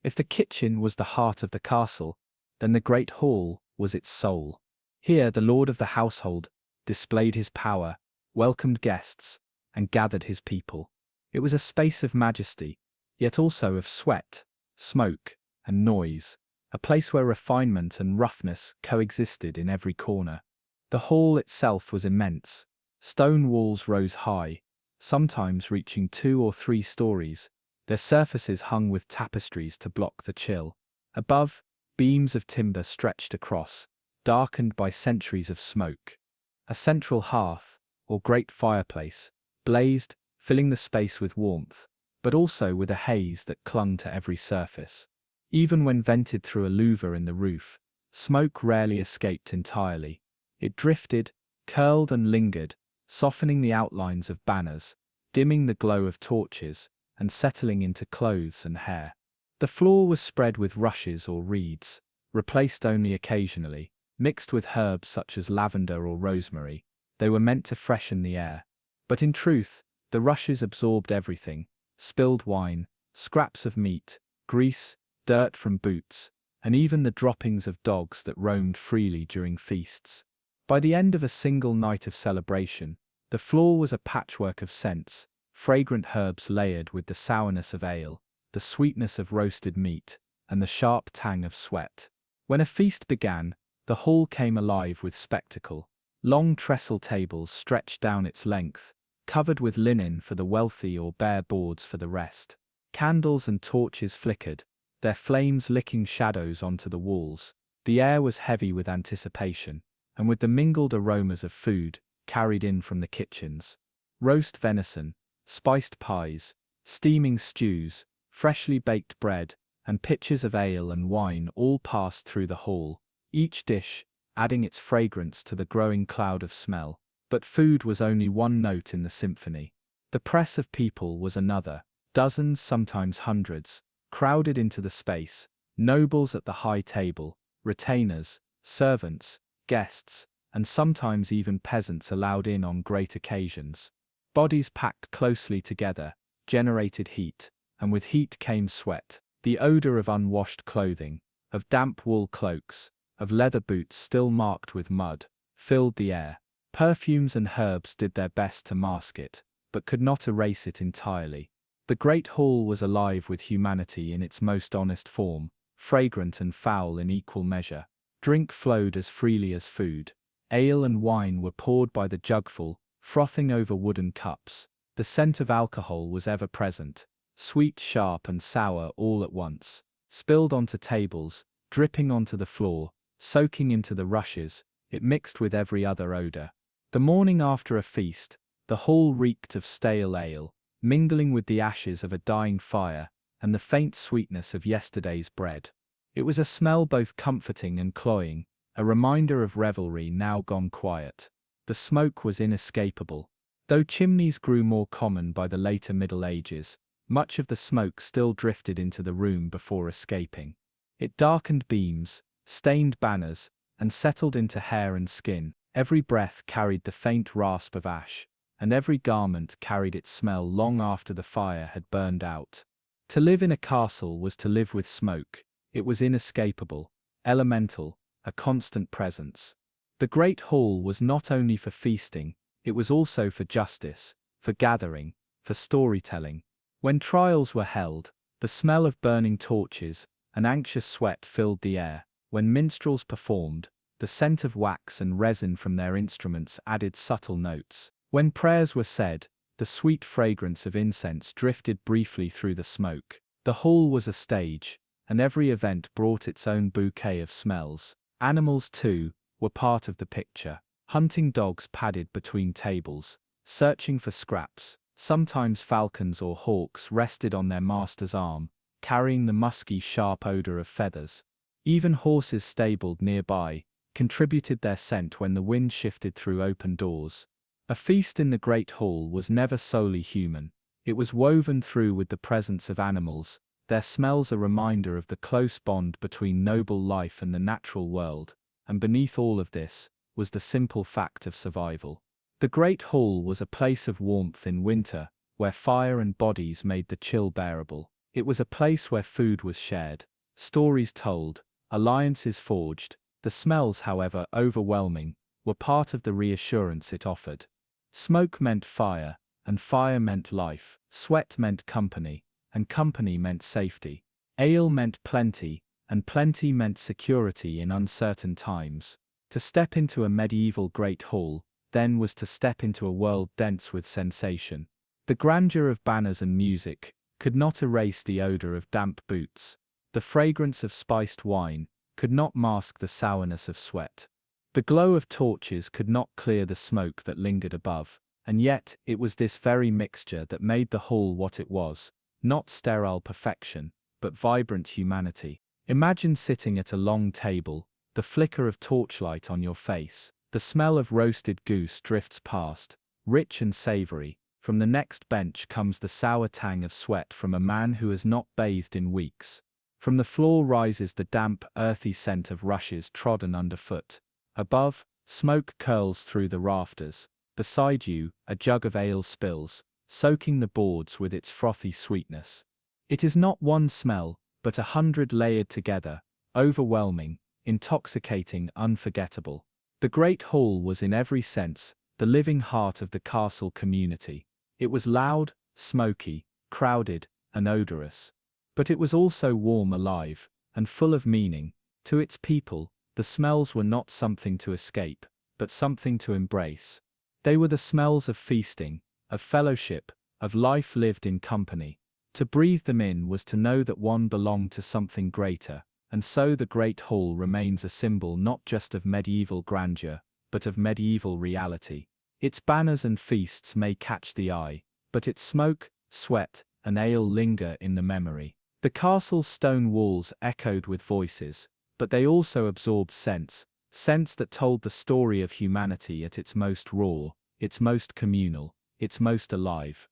If the kitchen was the heart of the castle, then the great hall was its soul. Here the lord of the household displayed his power, welcomed guests, and gathered his people. It was a space of majesty, yet also of sweat, smoke, and noise, a place where refinement and roughness coexisted in every corner. The hall itself was immense. Stone walls rose high, sometimes reaching 2 or 3 stories, their surfaces hung with tapestries to block the chill. Above, beams of timber stretched across, darkened by centuries of smoke. A central hearth, or great fireplace, blazed, filling the space with warmth, but also with a haze that clung to every surface. Even when vented through a louver in the roof, smoke rarely escaped entirely. It drifted, curled and lingered, softening the outlines of banners, dimming the glow of torches, and settling into clothes and hair. The floor was spread with rushes or reeds, replaced only occasionally, mixed with herbs such as lavender or rosemary. They were meant to freshen the air. But in truth, the rushes absorbed everything: spilled wine, scraps of meat, grease, dirt from boots, and even the droppings of dogs that roamed freely during feasts. By the end of a single night of celebration, the floor was a patchwork of scents, fragrant herbs layered with the sourness of ale, the sweetness of roasted meat, and the sharp tang of sweat. When a feast began, the hall came alive with spectacle. Long trestle tables stretched down its length, covered with linen for the wealthy or bare boards for the rest. Candles and torches flickered, their flames licking shadows onto the walls. The air was heavy with anticipation, and with the mingled aromas of food carried in from the kitchens. Roast venison, spiced pies, steaming stews, freshly baked bread, and pitchers of ale and wine all passed through the hall, each dish adding its fragrance to the growing cloud of smell. But food was only one note in the symphony. The press of people was another. Dozens, sometimes hundreds, crowded into the space, nobles at the high table, retainers, servants, guests, and sometimes even peasants allowed in on great occasions. Bodies packed closely together generated heat, and with heat came sweat. The odor of unwashed clothing, of damp wool cloaks, of leather boots still marked with mud, filled the air. Perfumes and herbs did their best to mask it, but could not erase it entirely. The great hall was alive with humanity in its most honest form, fragrant and foul in equal measure. Drink flowed as freely as food. Ale and wine were poured by the jugful, frothing over wooden cups. The scent of alcohol was ever present, sweet, sharp, and sour all at once, spilled onto tables, dripping onto the floor, soaking into the rushes. It mixed with every other odor. The morning after a feast, the hall reeked of stale ale, mingling with the ashes of a dying fire and the faint sweetness of yesterday's bread. It was a smell both comforting and cloying, a reminder of revelry now gone quiet. The smoke was inescapable. Though chimneys grew more common by the later Middle Ages, much of the smoke still drifted into the room before escaping. It darkened beams, stained banners, and settled into hair and skin. Every breath carried the faint rasp of ash, and every garment carried its smell long after the fire had burned out. To live in a castle was to live with smoke. It was inescapable, elemental, a constant presence. The great hall was not only for feasting, it was also for justice, for gathering, for storytelling. When trials were held, the smell of burning torches and anxious sweat filled the air. When minstrels performed, the scent of wax and resin from their instruments added subtle notes. When prayers were said, the sweet fragrance of incense drifted briefly through the smoke. The hall was a stage, and every event brought its own bouquet of smells. Animals, too, were part of the picture. Hunting dogs padded between tables, searching for scraps. Sometimes falcons or hawks rested on their master's arm, carrying the musky, sharp odor of feathers. Even horses stabled nearby contributed their scent when the wind shifted through open doors. A feast in the great hall was never solely human. It was woven through with the presence of animals, their smells a reminder of the close bond between noble life and the natural world, and beneath all of this was the simple fact of survival. The great hall was a place of warmth in winter, where fire and bodies made the chill bearable. It was a place where food was shared, stories told, alliances forged. The smells, however overwhelming, were part of the reassurance it offered. Smoke meant fire, and fire meant life. Sweat meant company, and company meant safety. Ale meant plenty, and plenty meant security in uncertain times. To step into a medieval great hall, then, was to step into a world dense with sensation. The grandeur of banners and music could not erase the odor of damp boots. The fragrance of spiced wine could not mask the sourness of sweat. The glow of torches could not clear the smoke that lingered above, and yet it was this very mixture that made the hall what it was, not sterile perfection, but vibrant humanity. Imagine sitting at a long table, the flicker of torchlight on your face. The smell of roasted goose drifts past, rich and savory. From the next bench comes the sour tang of sweat from a man who has not bathed in weeks. From the floor rises the damp, earthy scent of rushes trodden underfoot. Above, smoke curls through the rafters. Beside you, a jug of ale spills, soaking the boards with its frothy sweetness. It is not one smell, but 100 layered together, overwhelming, intoxicating, unforgettable. The Great Hall was in every sense the living heart of the castle community. It was loud, smoky, crowded, and odorous. But it was also warm, alive, and full of meaning. To its people, the smells were not something to escape, but something to embrace. They were the smells of feasting, of fellowship, of life lived in company. To breathe them in was to know that one belonged to something greater, and so the Great Hall remains a symbol not just of medieval grandeur, but of medieval reality. Its banners and feasts may catch the eye, but its smoke, sweat, and ale linger in the memory. The castle's stone walls echoed with voices, but they also absorbed sense that told the story of humanity at its most raw, its most communal, its most alive.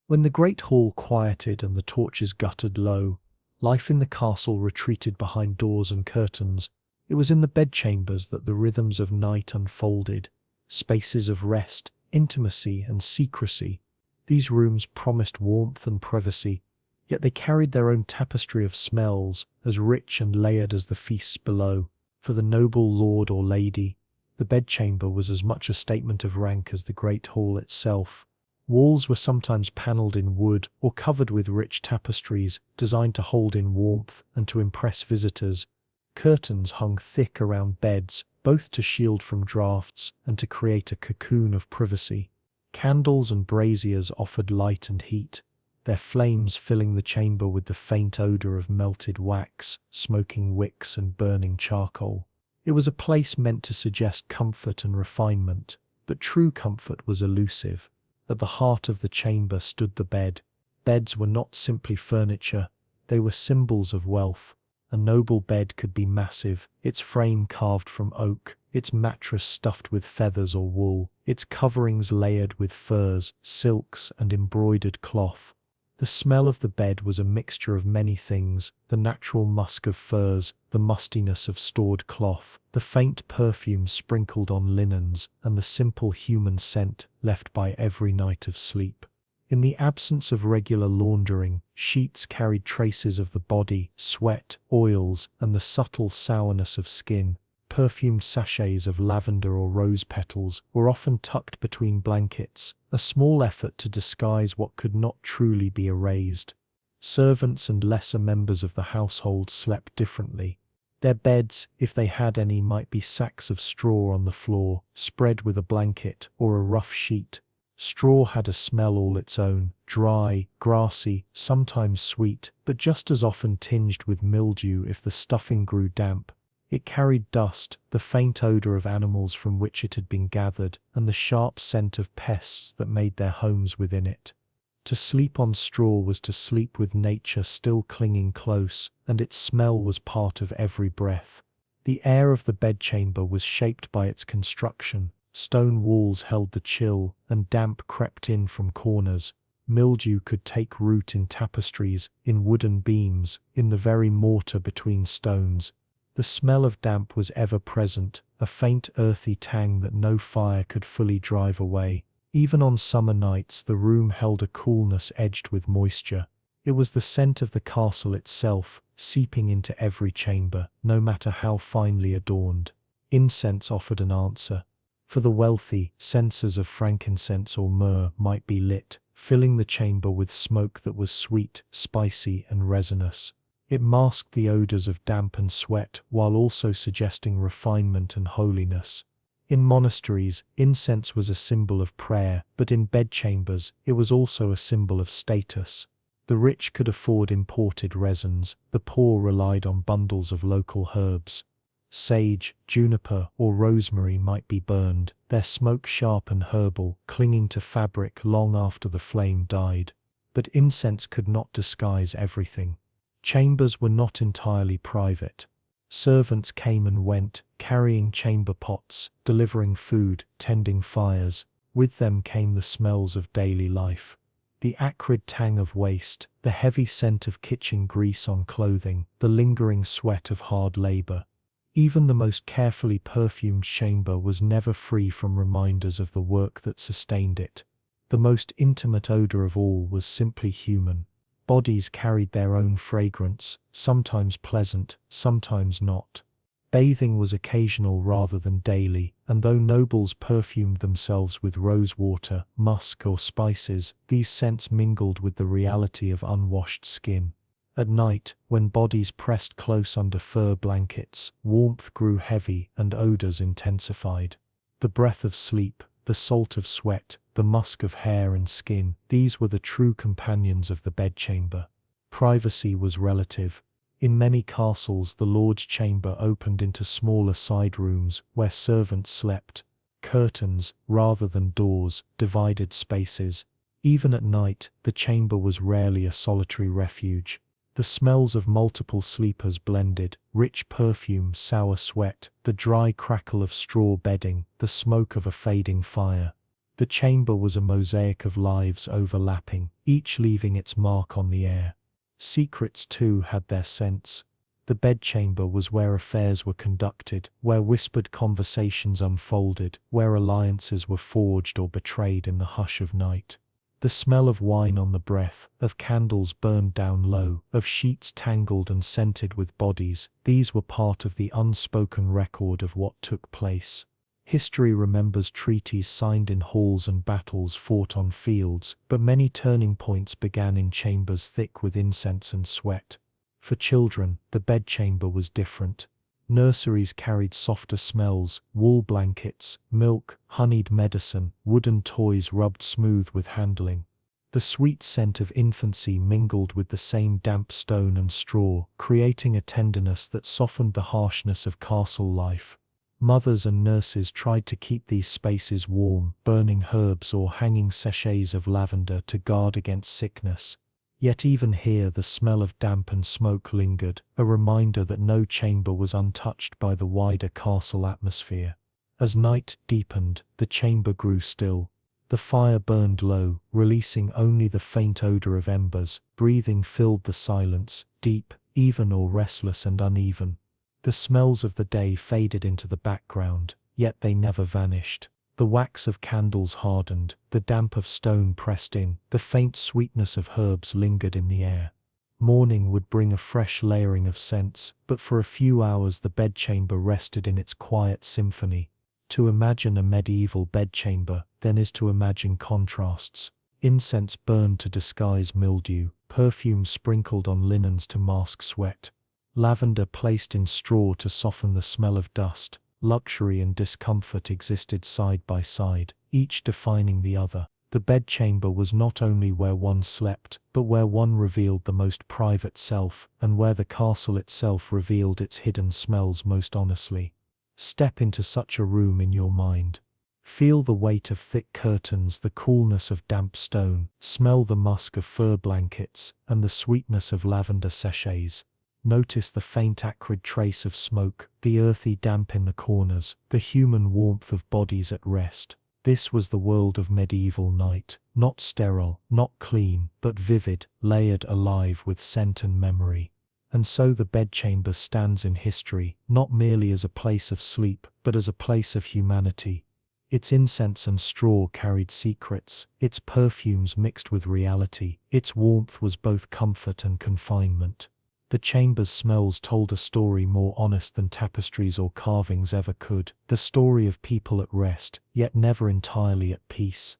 When the great hall quieted and the torches guttered low, life in the castle retreated behind doors and curtains. It was in the bedchambers that the rhythms of night unfolded, spaces of rest, intimacy, and secrecy. These rooms promised warmth and privacy, yet they carried their own tapestry of smells, as rich and layered as the feasts below. For the noble lord or lady, the bedchamber was as much a statement of rank as the great hall itself. Walls were sometimes panelled in wood or covered with rich tapestries designed to hold in warmth and to impress visitors. Curtains hung thick around beds, both to shield from draughts and to create a cocoon of privacy. Candles and braziers offered light and heat, their flames filling the chamber with the faint odour of melted wax, smoking wicks and burning charcoal. It was a place meant to suggest comfort and refinement, but true comfort was elusive. At the heart of the chamber stood the bed. Beds were not simply furniture, they were symbols of wealth. A noble bed could be massive, its frame carved from oak, its mattress stuffed with feathers or wool, its coverings layered with furs, silks, and embroidered cloth. The smell of the bed was a mixture of many things: the natural musk of furs, the mustiness of stored cloth, the faint perfume sprinkled on linens, and the simple human scent left by every night of sleep. In the absence of regular laundering, sheets carried traces of the body, sweat, oils, and the subtle sourness of skin. Perfumed sachets of lavender or rose petals were often tucked between blankets, a small effort to disguise what could not truly be erased. Servants and lesser members of the household slept differently. Their beds, if they had any, might be sacks of straw on the floor, spread with a blanket or a rough sheet. Straw had a smell all its own, dry, grassy, sometimes sweet, but just as often tinged with mildew if the stuffing grew damp. It carried dust, the faint odour of animals from which it had been gathered, and the sharp scent of pests that made their homes within it. To sleep on straw was to sleep with nature still clinging close, and its smell was part of every breath. The air of the bedchamber was shaped by its construction. Stone walls held the chill, and damp crept in from corners. Mildew could take root in tapestries, in wooden beams, in the very mortar between stones. The smell of damp was ever present, a faint earthy tang that no fire could fully drive away. Even on summer nights the room held a coolness edged with moisture. It was the scent of the castle itself, seeping into every chamber, no matter how finely adorned. Incense offered an answer. For the wealthy, censers of frankincense or myrrh might be lit, filling the chamber with smoke that was sweet, spicy, and resinous. It masked the odours of damp and sweat while also suggesting refinement and holiness. In monasteries, incense was a symbol of prayer, but in bedchambers, it was also a symbol of status. The rich could afford imported resins, the poor relied on bundles of local herbs. Sage, juniper, or rosemary might be burned, their smoke sharp and herbal, clinging to fabric long after the flame died. But incense could not disguise everything. Chambers were not entirely private. Servants came and went, carrying chamber pots, delivering food, tending fires. With them came the smells of daily life. The acrid tang of waste, the heavy scent of kitchen grease on clothing, the lingering sweat of hard labour. Even the most carefully perfumed chamber was never free from reminders of the work that sustained it. The most intimate odour of all was simply human. Bodies carried their own fragrance, sometimes pleasant, sometimes not. Bathing was occasional rather than daily, and though nobles perfumed themselves with rose water, musk, or spices, these scents mingled with the reality of unwashed skin. At night, when bodies pressed close under fur blankets, warmth grew heavy and odors intensified. The breath of sleep, the salt of sweat, the musk of hair and skin, these were the true companions of the bedchamber. Privacy was relative. In many castles the lord's chamber opened into smaller side rooms where servants slept. Curtains, rather than doors, divided spaces. Even at night, the chamber was rarely a solitary refuge. The smells of multiple sleepers blended: rich perfume, sour sweat, the dry crackle of straw bedding, the smoke of a fading fire. The chamber was a mosaic of lives overlapping, each leaving its mark on the air. Secrets, too, had their scents. The bedchamber was where affairs were conducted, where whispered conversations unfolded, where alliances were forged or betrayed in the hush of night. The smell of wine on the breath, of candles burned down low, of sheets tangled and scented with bodies, these were part of the unspoken record of what took place. History remembers treaties signed in halls and battles fought on fields, but many turning points began in chambers thick with incense and sweat. For children, the bedchamber was different. Nurseries carried softer smells: wool blankets, milk, honeyed medicine, wooden toys rubbed smooth with handling. The sweet scent of infancy mingled with the same damp stone and straw, creating a tenderness that softened the harshness of castle life. Mothers and nurses tried to keep these spaces warm, burning herbs or hanging sachets of lavender to guard against sickness. Yet even here the smell of damp and smoke lingered, a reminder that no chamber was untouched by the wider castle atmosphere. As night deepened, the chamber grew still. The fire burned low, releasing only the faint odor of embers. Breathing filled the silence, deep, even or restless and uneven. The smells of the day faded into the background, yet they never vanished. The wax of candles hardened, the damp of stone pressed in, the faint sweetness of herbs lingered in the air. Morning would bring a fresh layering of scents, but for a few hours the bedchamber rested in its quiet symphony. To imagine a medieval bedchamber, then, is to imagine contrasts. Incense burned to disguise mildew, perfume sprinkled on linens to mask sweat. Lavender placed in straw to soften the smell of dust. Luxury and discomfort existed side by side, each defining the other. The bedchamber was not only where one slept, but where one revealed the most private self, and where the castle itself revealed its hidden smells most honestly. Step into such a room in your mind. Feel the weight of thick curtains, the coolness of damp stone, smell the musk of fur blankets, and the sweetness of lavender sachets. Notice the faint acrid trace of smoke, the earthy damp in the corners, the human warmth of bodies at rest. This was the world of medieval night, not sterile, not clean, but vivid, layered, alive with scent and memory. And so the bedchamber stands in history, not merely as a place of sleep, but as a place of humanity. Its incense and straw carried secrets, its perfumes mixed with reality, its warmth was both comfort and confinement. The chamber's smells told a story more honest than tapestries or carvings ever could, the story of people at rest, yet never entirely at peace.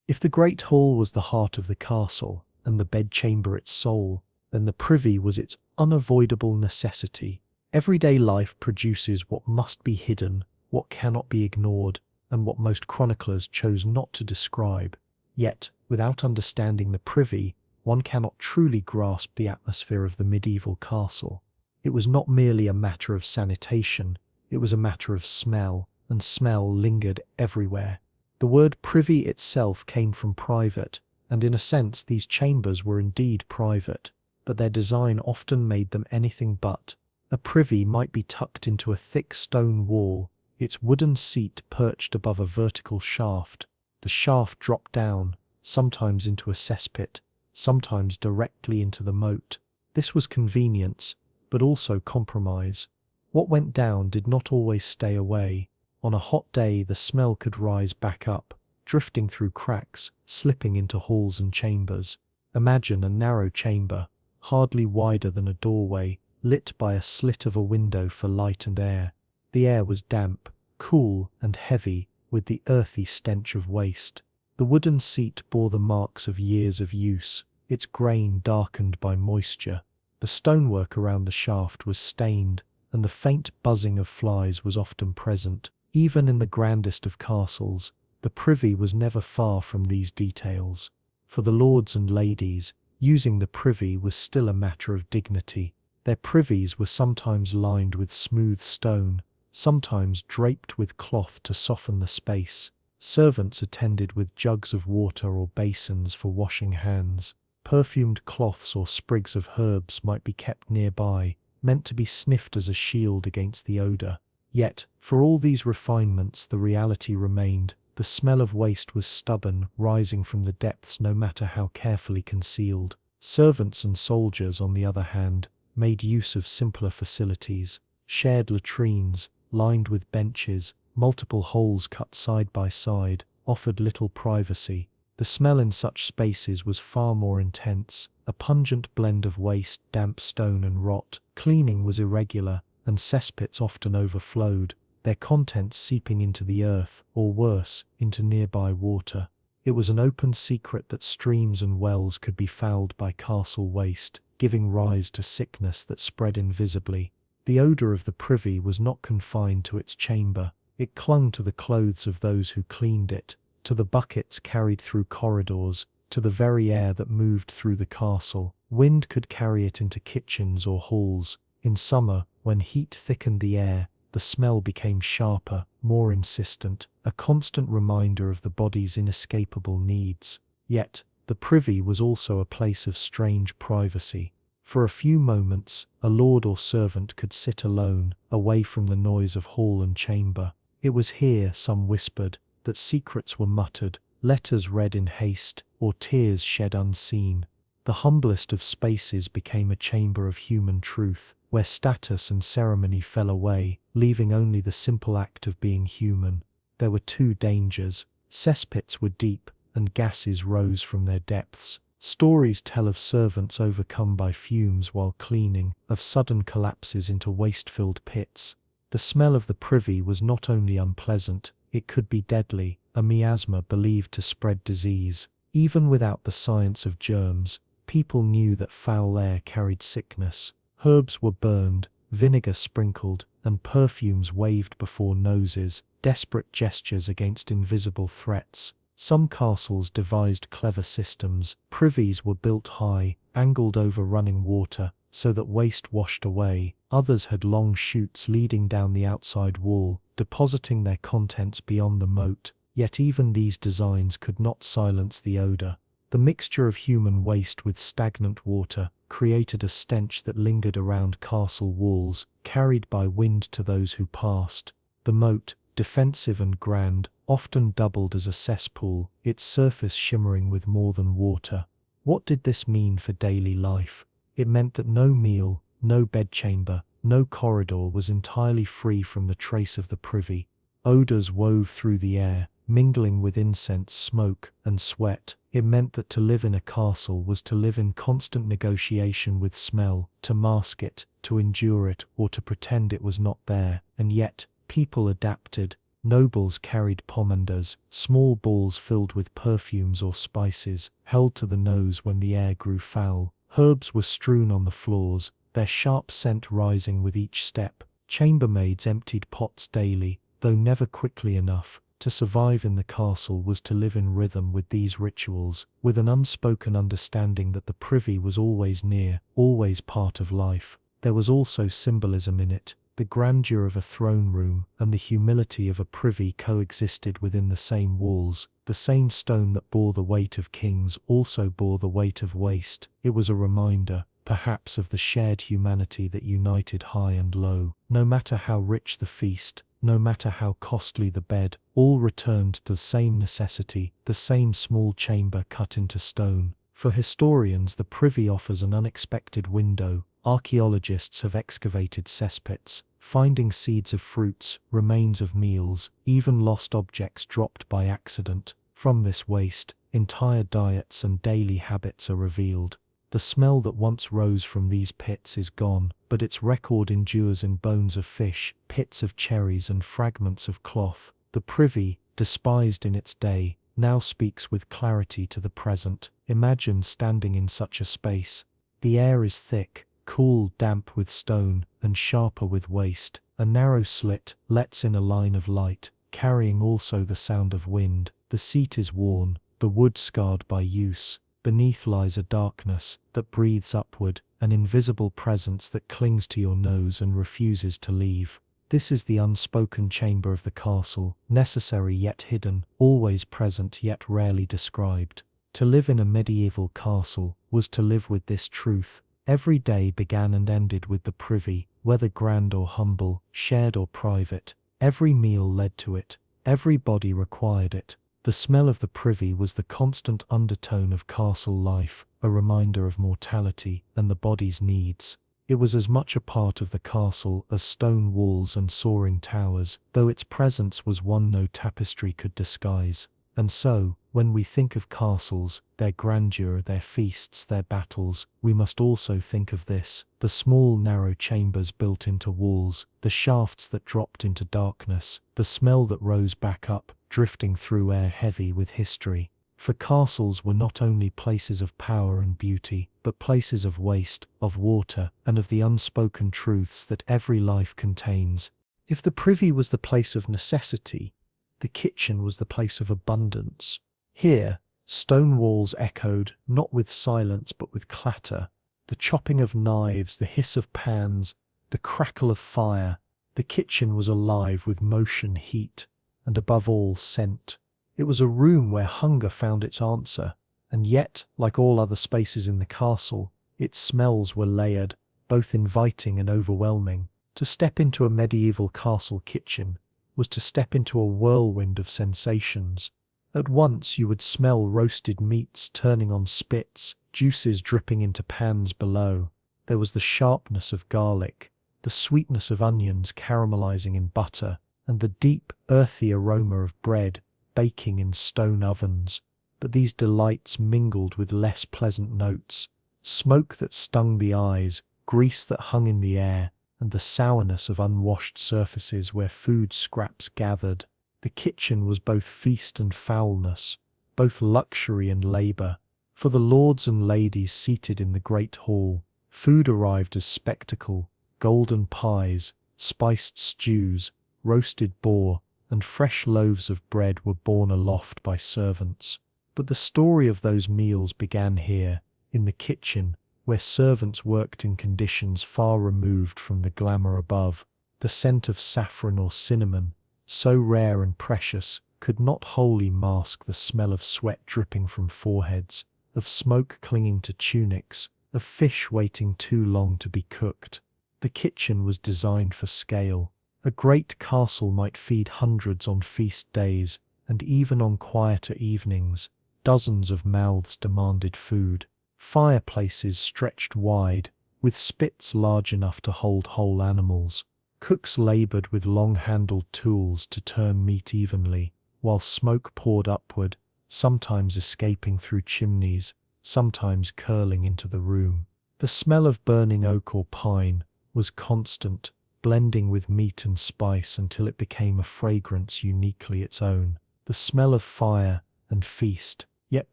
If the great hall was the heart of the castle, and the bedchamber its soul, then the privy was its unavoidable necessity. Everyday life produces what must be hidden, what cannot be ignored, and what most chroniclers chose not to describe. Yet, without understanding the privy, one cannot truly grasp the atmosphere of the medieval castle. It was not merely a matter of sanitation, it was a matter of smell, and smell lingered everywhere. The word privy itself came from private, and in a sense these chambers were indeed private, but their design often made them anything but. A privy might be tucked into a thick stone wall, its wooden seat perched above a vertical shaft. The shaft dropped down, sometimes into a cesspit, sometimes directly into the moat. This was convenience, but also compromise. What went down did not always stay away. On a hot day the smell could rise back up, drifting through cracks, slipping into halls and chambers. Imagine a narrow chamber, hardly wider than a doorway, lit by a slit of a window for light and air. The air was damp, cool, and heavy, with the earthy stench of waste. The wooden seat bore the marks of years of use, its grain darkened by moisture. The stonework around the shaft was stained, and the faint buzzing of flies was often present. Even in the grandest of castles, the privy was never far from these details. For the lords and ladies, using the privy was still a matter of dignity. Their privies were sometimes lined with smooth stone, sometimes draped with cloth to soften the space. Servants attended with jugs of water or basins for washing hands. Perfumed cloths or sprigs of herbs might be kept nearby, meant to be sniffed as a shield against the odor. Yet, for all these refinements, the reality remained. The smell of waste was stubborn, rising from the depths no matter how carefully concealed. Servants and soldiers, on the other hand, made use of simpler facilities. Shared latrines, lined with benches, multiple holes cut side by side, offered little privacy. The smell in such spaces was far more intense, a pungent blend of waste, damp stone and rot. Cleaning was irregular, and cesspits often overflowed, their contents seeping into the earth, or worse, into nearby water. It was an open secret that streams and wells could be fouled by castle waste, giving rise to sickness that spread invisibly. The odour of the privy was not confined to its chamber. It clung to the clothes of those who cleaned it, to the buckets carried through corridors, to the very air that moved through the castle. Wind could carry it into kitchens or halls. In summer, when heat thickened the air, the smell became sharper, more insistent, a constant reminder of the body's inescapable needs. Yet, the privy was also a place of strange privacy. For a few moments, a lord or servant could sit alone, away from the noise of hall and chamber. It was here, some whispered, that secrets were muttered, letters read in haste, or tears shed unseen. The humblest of spaces became a chamber of human truth, where status and ceremony fell away, leaving only the simple act of being human. There were two dangers. Cesspits were deep, and gases rose from their depths. Stories tell of servants overcome by fumes while cleaning, of sudden collapses into waste-filled pits. The smell of the privy was not only unpleasant, it could be deadly, a miasma believed to spread disease. Even without the science of germs, people knew that foul air carried sickness. Herbs were burned, vinegar sprinkled, and perfumes waved before noses, desperate gestures against invisible threats. Some castles devised clever systems. Privies were built high, angled over running water, so that waste washed away. Others had long chutes leading down the outside wall, depositing their contents beyond the moat. Yet even these designs could not silence the odor. The mixture of human waste with stagnant water created a stench that lingered around castle walls, carried by wind to those who passed. The moat, defensive and grand, often doubled as a cesspool, its surface shimmering with more than water. What did this mean for daily life? It meant that no meal, no bedchamber, no corridor was entirely free from the trace of the privy. Odours wove through the air, mingling with incense, smoke, and sweat. It meant that to live in a castle was to live in constant negotiation with smell, to mask it, to endure it, or to pretend it was not there. And yet, people adapted. Nobles carried pomanders, small balls filled with perfumes or spices, held to the nose when the air grew foul. Herbs were strewn on the floors, their sharp scent rising with each step. Chambermaids emptied pots daily, though never quickly enough. To survive in the castle was to live in rhythm with these rituals, with an unspoken understanding that the privy was always near, always part of life. There was also symbolism in it. The grandeur of a throne room and the humility of a privy coexisted within the same walls. The same stone that bore the weight of kings also bore the weight of waste. It was a reminder, perhaps, of the shared humanity that united high and low. No matter how rich the feast, no matter how costly the bed, all returned to the same necessity, the same small chamber cut into stone. For historians, the privy offers an unexpected window. Archaeologists have excavated cesspits, finding seeds of fruits, remains of meals, even lost objects dropped by accident. From this waste, entire diets and daily habits are revealed. The smell that once rose from these pits is gone, but its record endures in bones of fish, pits of cherries and fragments of cloth. The privy, despised in its day, now speaks with clarity to the present. Imagine standing in such a space. The air is thick, cool, damp with stone, and sharper with waste. A narrow slit lets in a line of light, carrying also the sound of wind. The seat is worn, the wood scarred by use. Beneath lies a darkness that breathes upward, an invisible presence that clings to your nose and refuses to leave. This is the unspoken chamber of the castle, necessary yet hidden, always present yet rarely described. To live in a medieval castle was to live with this truth. Every day began and ended with the privy, whether grand or humble, shared or private. Every meal led to it, every body required it. The smell of the privy was the constant undertone of castle life, a reminder of mortality and the body's needs. It was as much a part of the castle as stone walls and soaring towers, though its presence was one no tapestry could disguise. And so, when we think of castles, their grandeur, their feasts, their battles, we must also think of this: the small narrow chambers built into walls, the shafts that dropped into darkness, the smell that rose back up, drifting through air heavy with history. For castles were not only places of power and beauty, but places of waste, of water, and of the unspoken truths that every life contains. If the privy was the place of necessity, the kitchen was the place of abundance. Here, stone walls echoed, not with silence but with clatter, the chopping of knives, the hiss of pans, the crackle of fire. The kitchen was alive with motion, heat, and above all, scent. It was a room where hunger found its answer, and yet, like all other spaces in the castle, its smells were layered, both inviting and overwhelming. To step into a medieval castle kitchen was to step into a whirlwind of sensations. At once you would smell roasted meats turning on spits, juices dripping into pans below. There was the sharpness of garlic, the sweetness of onions caramelizing in butter, and the deep, earthy aroma of bread baking in stone ovens. But these delights mingled with less pleasant notes: smoke that stung the eyes, grease that hung in the air, and the sourness of unwashed surfaces where food scraps gathered. The kitchen was both feast and foulness, both luxury and labour. For the lords and ladies seated in the great hall, food arrived as spectacle: golden pies, spiced stews, roasted boar, and fresh loaves of bread were borne aloft by servants. But the story of those meals began here, in the kitchen, where servants worked in conditions far removed from the glamour above. The scent of saffron or cinnamon, so rare and precious, could not wholly mask the smell of sweat dripping from foreheads, of smoke clinging to tunics, of fish waiting too long to be cooked. The kitchen was designed for scale. A great castle might feed hundreds on feast days, and even on quieter evenings, dozens of mouths demanded food. Fireplaces stretched wide, with spits large enough to hold whole animals. Cooks laboured with long-handled tools to turn meat evenly, while smoke poured upward, sometimes escaping through chimneys, sometimes curling into the room. The smell of burning oak or pine was constant, blending with meat and spice until it became a fragrance uniquely its own. The smell of fire and feast. Yet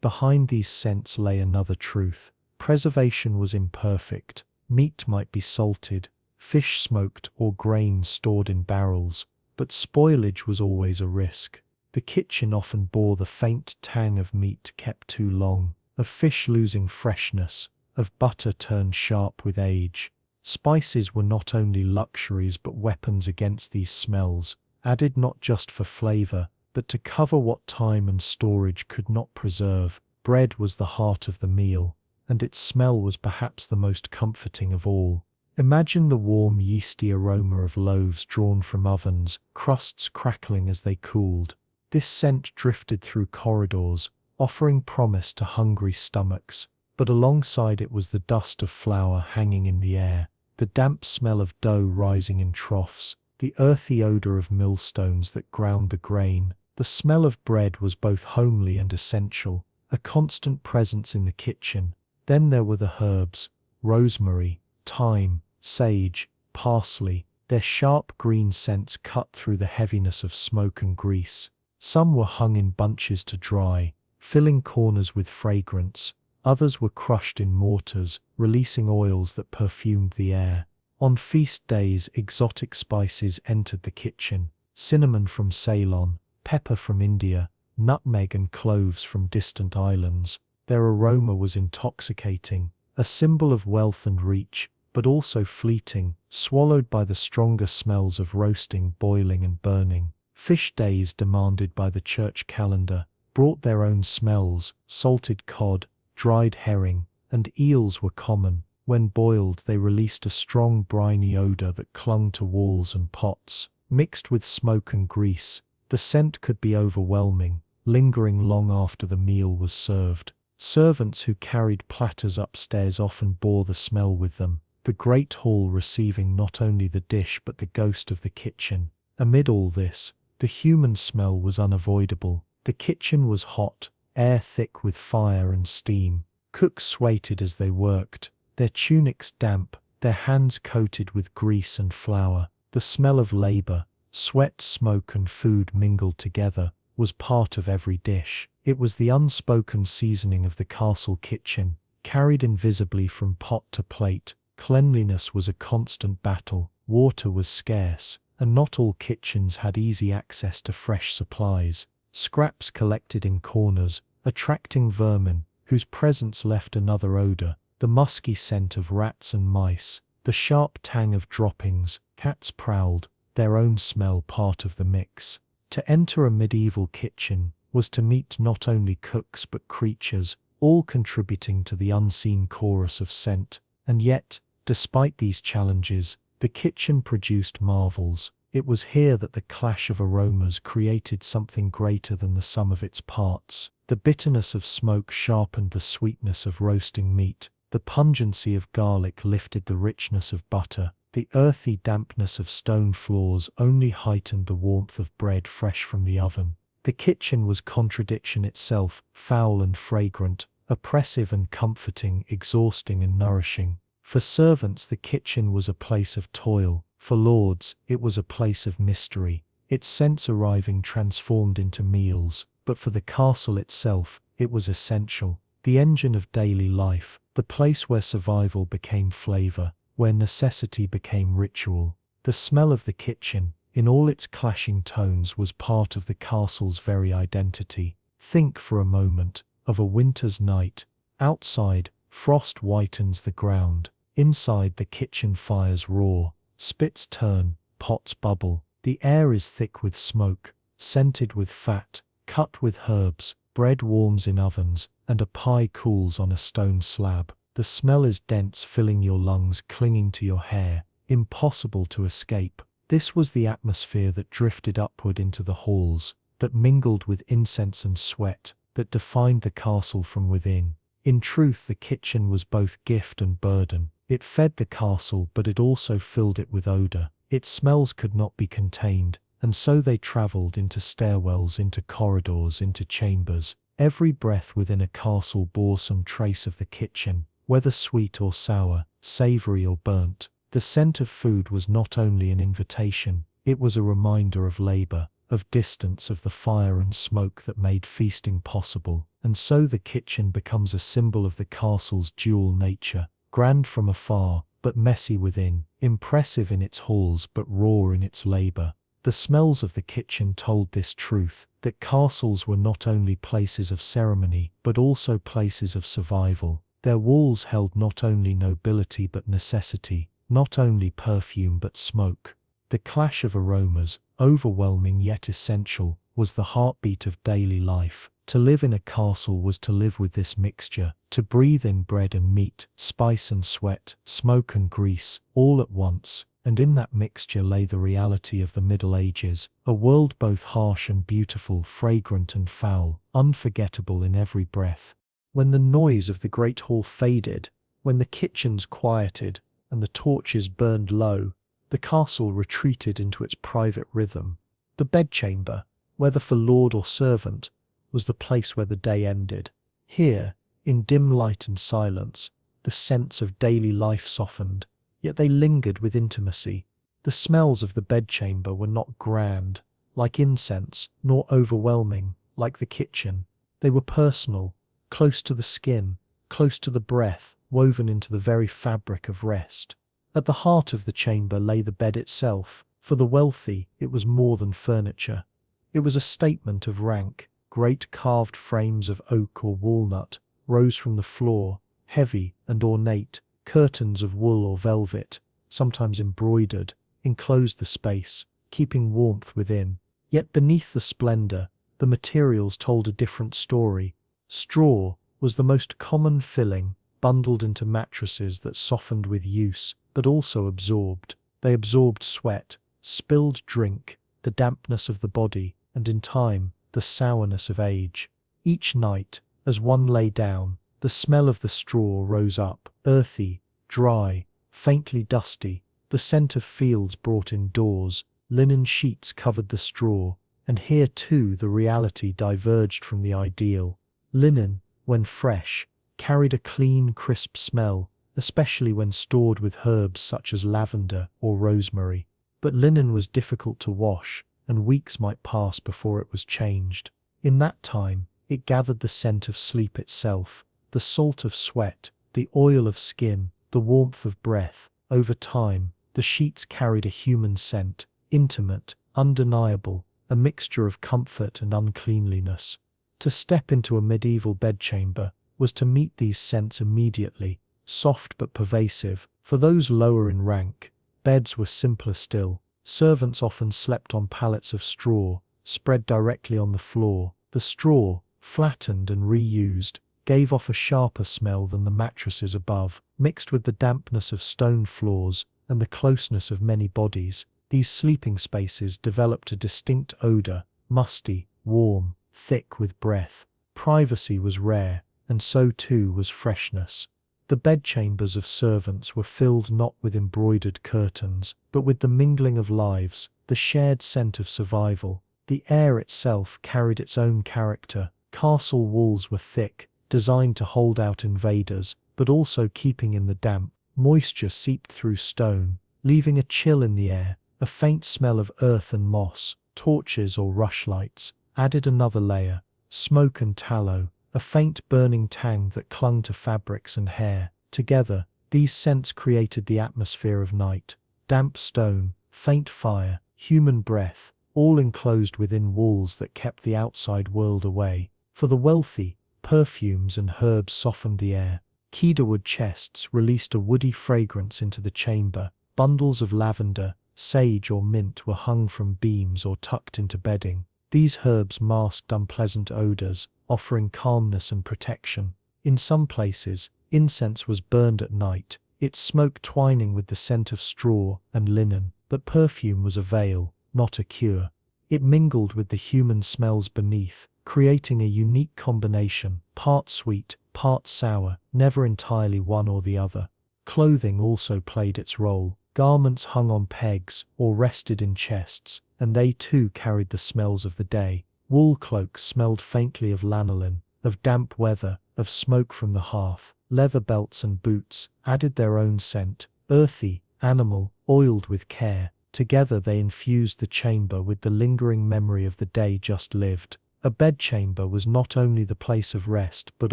behind these scents lay another truth. Preservation was imperfect. Meat might be salted, fish smoked, or grain stored in barrels, but spoilage was always a risk. The kitchen often bore the faint tang of meat kept too long, of fish losing freshness, of butter turned sharp with age. Spices were not only luxuries but weapons against these smells, added not just for flavour, but to cover what time and storage could not preserve. Bread was the heart of the meal, and its smell was perhaps the most comforting of all. Imagine the warm, yeasty aroma of loaves drawn from ovens, crusts crackling as they cooled. This scent drifted through corridors, offering promise to hungry stomachs, but alongside it was the dust of flour hanging in the air, the damp smell of dough rising in troughs, the earthy odour of millstones that ground the grain. The smell of bread was both homely and essential, a constant presence in the kitchen. Then there were the herbs, rosemary, thyme, sage, parsley, their sharp green scents cut through the heaviness of smoke and grease. Some were hung in bunches to dry, filling corners with fragrance. Others were crushed in mortars, releasing oils that perfumed the air. On feast days, exotic spices entered the kitchen: cinnamon from Ceylon, pepper from India, nutmeg and cloves from distant islands. Their aroma was intoxicating, a symbol of wealth and reach, but also fleeting, swallowed by the stronger smells of roasting, boiling and burning. Fish days, demanded by the church calendar, brought their own smells. Salted cod, dried herring, and eels were common. When boiled, they released a strong briny odor that clung to walls and pots. Mixed with smoke and grease, the scent could be overwhelming, lingering long after the meal was served. Servants who carried platters upstairs often bore the smell with them, the great hall receiving not only the dish but the ghost of the kitchen. Amid all this, the human smell was unavoidable. The kitchen was hot, air thick with fire and steam. Cooks waited as they worked, their tunics damp, their hands coated with grease and flour. The smell of labor, sweat, smoke and food mingled together, was part of every dish. It was the unspoken seasoning of the castle kitchen, carried invisibly from pot to plate. Cleanliness was a constant battle. Water was scarce, and not all kitchens had easy access to fresh supplies. Scraps collected in corners, attracting vermin, whose presence left another odor: the musky scent of rats and mice, the sharp tang of droppings. Cats prowled, their own smell part of the mix. To enter a medieval kitchen was to meet not only cooks but creatures, all contributing to the unseen chorus of scent. And yet, despite these challenges, the kitchen produced marvels. It was here that the clash of aromas created something greater than the sum of its parts. The bitterness of smoke sharpened the sweetness of roasting meat. The pungency of garlic lifted the richness of butter. The earthy dampness of stone floors only heightened the warmth of bread fresh from the oven. The kitchen was contradiction itself, foul and fragrant, oppressive and comforting, exhausting and nourishing. For servants, the kitchen was a place of toil. For lords, it was a place of mystery, its scents arriving transformed into meals. But for the castle itself, it was essential, the engine of daily life, the place where survival became flavor, where necessity became ritual. The smell of the kitchen, in all its clashing tones, was part of the castle's very identity. Think for a moment of a winter's night. Outside, frost whitens the ground. Inside, the kitchen fires roar. Spits turn, pots bubble. The air is thick with smoke, scented with fat, cut with herbs. Bread warms in ovens, and a pie cools on a stone slab. The smell is dense, filling your lungs, clinging to your hair, impossible to escape. This was the atmosphere that drifted upward into the halls, that mingled with incense and sweat, that defined the castle from within. In truth, the kitchen was both gift and burden. It fed the castle, but it also filled it with odor. Its smells could not be contained, and so they traveled into stairwells, into corridors, into chambers. Every breath within a castle bore some trace of the kitchen, whether sweet or sour, savory or burnt. The scent of food was not only an invitation, it was a reminder of labor, of distance, of the fire and smoke that made feasting possible. And so the kitchen becomes a symbol of the castle's dual nature: grand from afar, but messy within, impressive in its halls, but raw in its labor. The smells of the kitchen told this truth, that castles were not only places of ceremony, but also places of survival. Their walls held not only nobility but necessity, not only perfume but smoke. The clash of aromas, overwhelming yet essential, was the heartbeat of daily life. To live in a castle was to live with this mixture, to breathe in bread and meat, spice and sweat, smoke and grease, all at once. And in that mixture lay the reality of the Middle Ages, a world both harsh and beautiful, fragrant and foul, unforgettable in every breath. When the noise of the great hall faded, when the kitchens quieted, and the torches burned low, the castle retreated into its private rhythm. The bedchamber, whether for lord or servant, was the place where the day ended. Here, in dim light and silence, the scents of daily life softened, yet they lingered with intimacy. The smells of the bedchamber were not grand, like incense, nor overwhelming, like the kitchen. They were personal, close to the skin, close to the breath, woven into the very fabric of rest. At the heart of the chamber lay the bed itself. For the wealthy, it was more than furniture. It was a statement of rank. Great carved frames of oak or walnut rose from the floor, heavy and ornate. Curtains of wool or velvet, sometimes embroidered, enclosed the space, keeping warmth within. Yet beneath the splendor, the materials told a different story. Straw was the most common filling, bundled into mattresses that softened with use, but also absorbed. They absorbed sweat, spilled drink, the dampness of the body, and in time, the sourness of age. Each night, as one lay down, the smell of the straw rose up, earthy, dry, faintly dusty. The scent of fields brought indoors, linen sheets covered the straw, and here too the reality diverged from the ideal. Linen, when fresh, carried a clean, crisp smell, especially when stored with herbs such as lavender or rosemary. But linen was difficult to wash, and weeks might pass before it was changed. In that time, it gathered the scent of sleep itself, the salt of sweat, the oil of skin, the warmth of breath. Over time, the sheets carried a human scent, intimate, undeniable, a mixture of comfort and uncleanliness. To step into a medieval bedchamber was to meet these scents immediately, soft but pervasive. For those lower in rank, beds were simpler still. Servants often slept on pallets of straw, spread directly on the floor. The straw, flattened and reused, gave off a sharper smell than the mattresses above. Mixed with the dampness of stone floors and the closeness of many bodies, these sleeping spaces developed a distinct odor, musty, warm, thick with breath. Privacy was rare, and so too was freshness. The bedchambers of servants were filled not with embroidered curtains, but with the mingling of lives, the shared scent of survival. The air itself carried its own character. Castle walls were thick, designed to hold out invaders, but also keeping in the damp. Moisture seeped through stone, leaving a chill in the air. A faint smell of earth and moss, torches or rushlights, added another layer. Smoke and tallow, a faint burning tang that clung to fabrics and hair. Together, these scents created the atmosphere of night. Damp stone, faint fire, human breath, all enclosed within walls that kept the outside world away. For the wealthy, perfumes and herbs softened the air. Cedarwood chests released a woody fragrance into the chamber. Bundles of lavender, sage or mint were hung from beams or tucked into bedding. These herbs masked unpleasant odors, offering calmness and protection. In some places, incense was burned at night, its smoke twining with the scent of straw and linen. But perfume was a veil, not a cure. It mingled with the human smells beneath, creating a unique combination, part sweet, part sour, never entirely one or the other. Clothing also played its role. Garments hung on pegs or rested in chests, and they too carried the smells of the day. Wool cloaks smelled faintly of lanolin, of damp weather, of smoke from the hearth. Leather belts and boots added their own scent, earthy, animal, oiled with care. Together they infused the chamber with the lingering memory of the day just lived. A bedchamber was not only the place of rest but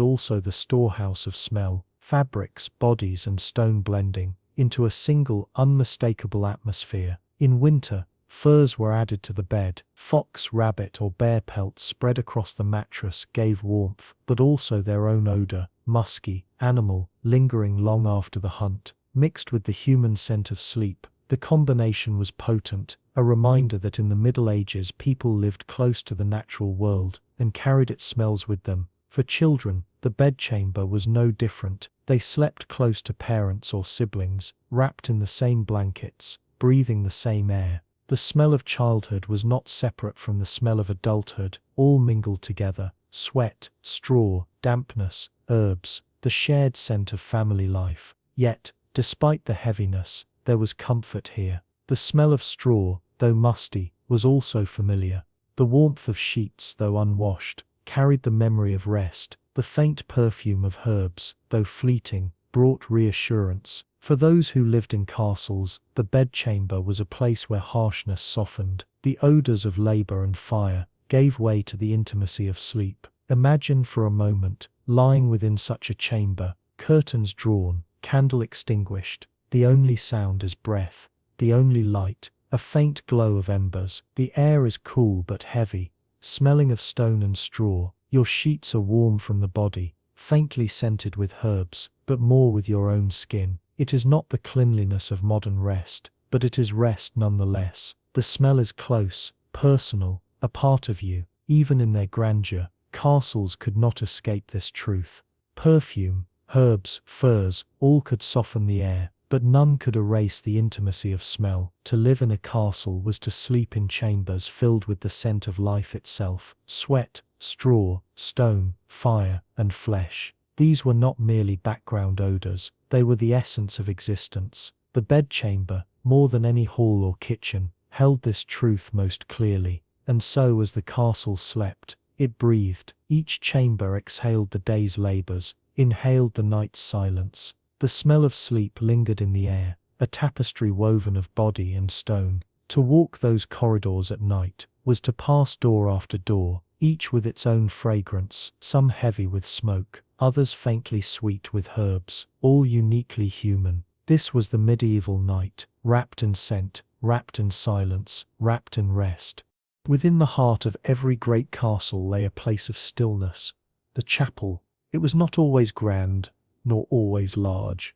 also the storehouse of smell, fabrics, bodies and stone blending into a single, unmistakable atmosphere. In winter, furs were added to the bed. Fox, rabbit or bear pelts spread across the mattress gave warmth, but also their own odor, musky, animal, lingering long after the hunt. Mixed with the human scent of sleep, the combination was potent, a reminder that in the Middle Ages people lived close to the natural world and carried its smells with them. For children, the bedchamber was no different. They slept close to parents or siblings, wrapped in the same blankets, breathing the same air. The smell of childhood was not separate from the smell of adulthood, all mingled together. Sweat, straw, dampness, herbs, the shared scent of family life. Yet, despite the heaviness, there was comfort here. The smell of straw, though musty, was also familiar. The warmth of sheets, though unwashed, carried the memory of rest. The faint perfume of herbs, though fleeting, brought reassurance. For those who lived in castles, the bedchamber was a place where harshness softened. The odors of labor and fire gave way to the intimacy of sleep. Imagine for a moment, lying within such a chamber, curtains drawn, candle extinguished. The only sound is breath, the only light, a faint glow of embers. The air is cool but heavy, smelling of stone and straw. Your sheets are warm from the body, faintly scented with herbs, but more with your own skin. It is not the cleanliness of modern rest, but it is rest nonetheless. The smell is close, personal, a part of you. Even in their grandeur, castles could not escape this truth. Perfume, herbs, furs, all could soften the air, but none could erase the intimacy of smell. To live in a castle was to sleep in chambers filled with the scent of life itself: sweat, straw, stone, fire, and flesh. These were not merely background odors, they were the essence of existence. The bedchamber, more than any hall or kitchen, held this truth most clearly. And so as the castle slept, it breathed. Each chamber exhaled the day's labors, inhaled the night's silence. The smell of sleep lingered in the air, a tapestry woven of body and stone. To walk those corridors at night was to pass door after door, each with its own fragrance, some heavy with smoke, others faintly sweet with herbs, all uniquely human. This was the medieval night, wrapped in scent, wrapped in silence, wrapped in rest. Within the heart of every great castle lay a place of stillness, the chapel. It was not always grand, nor always large,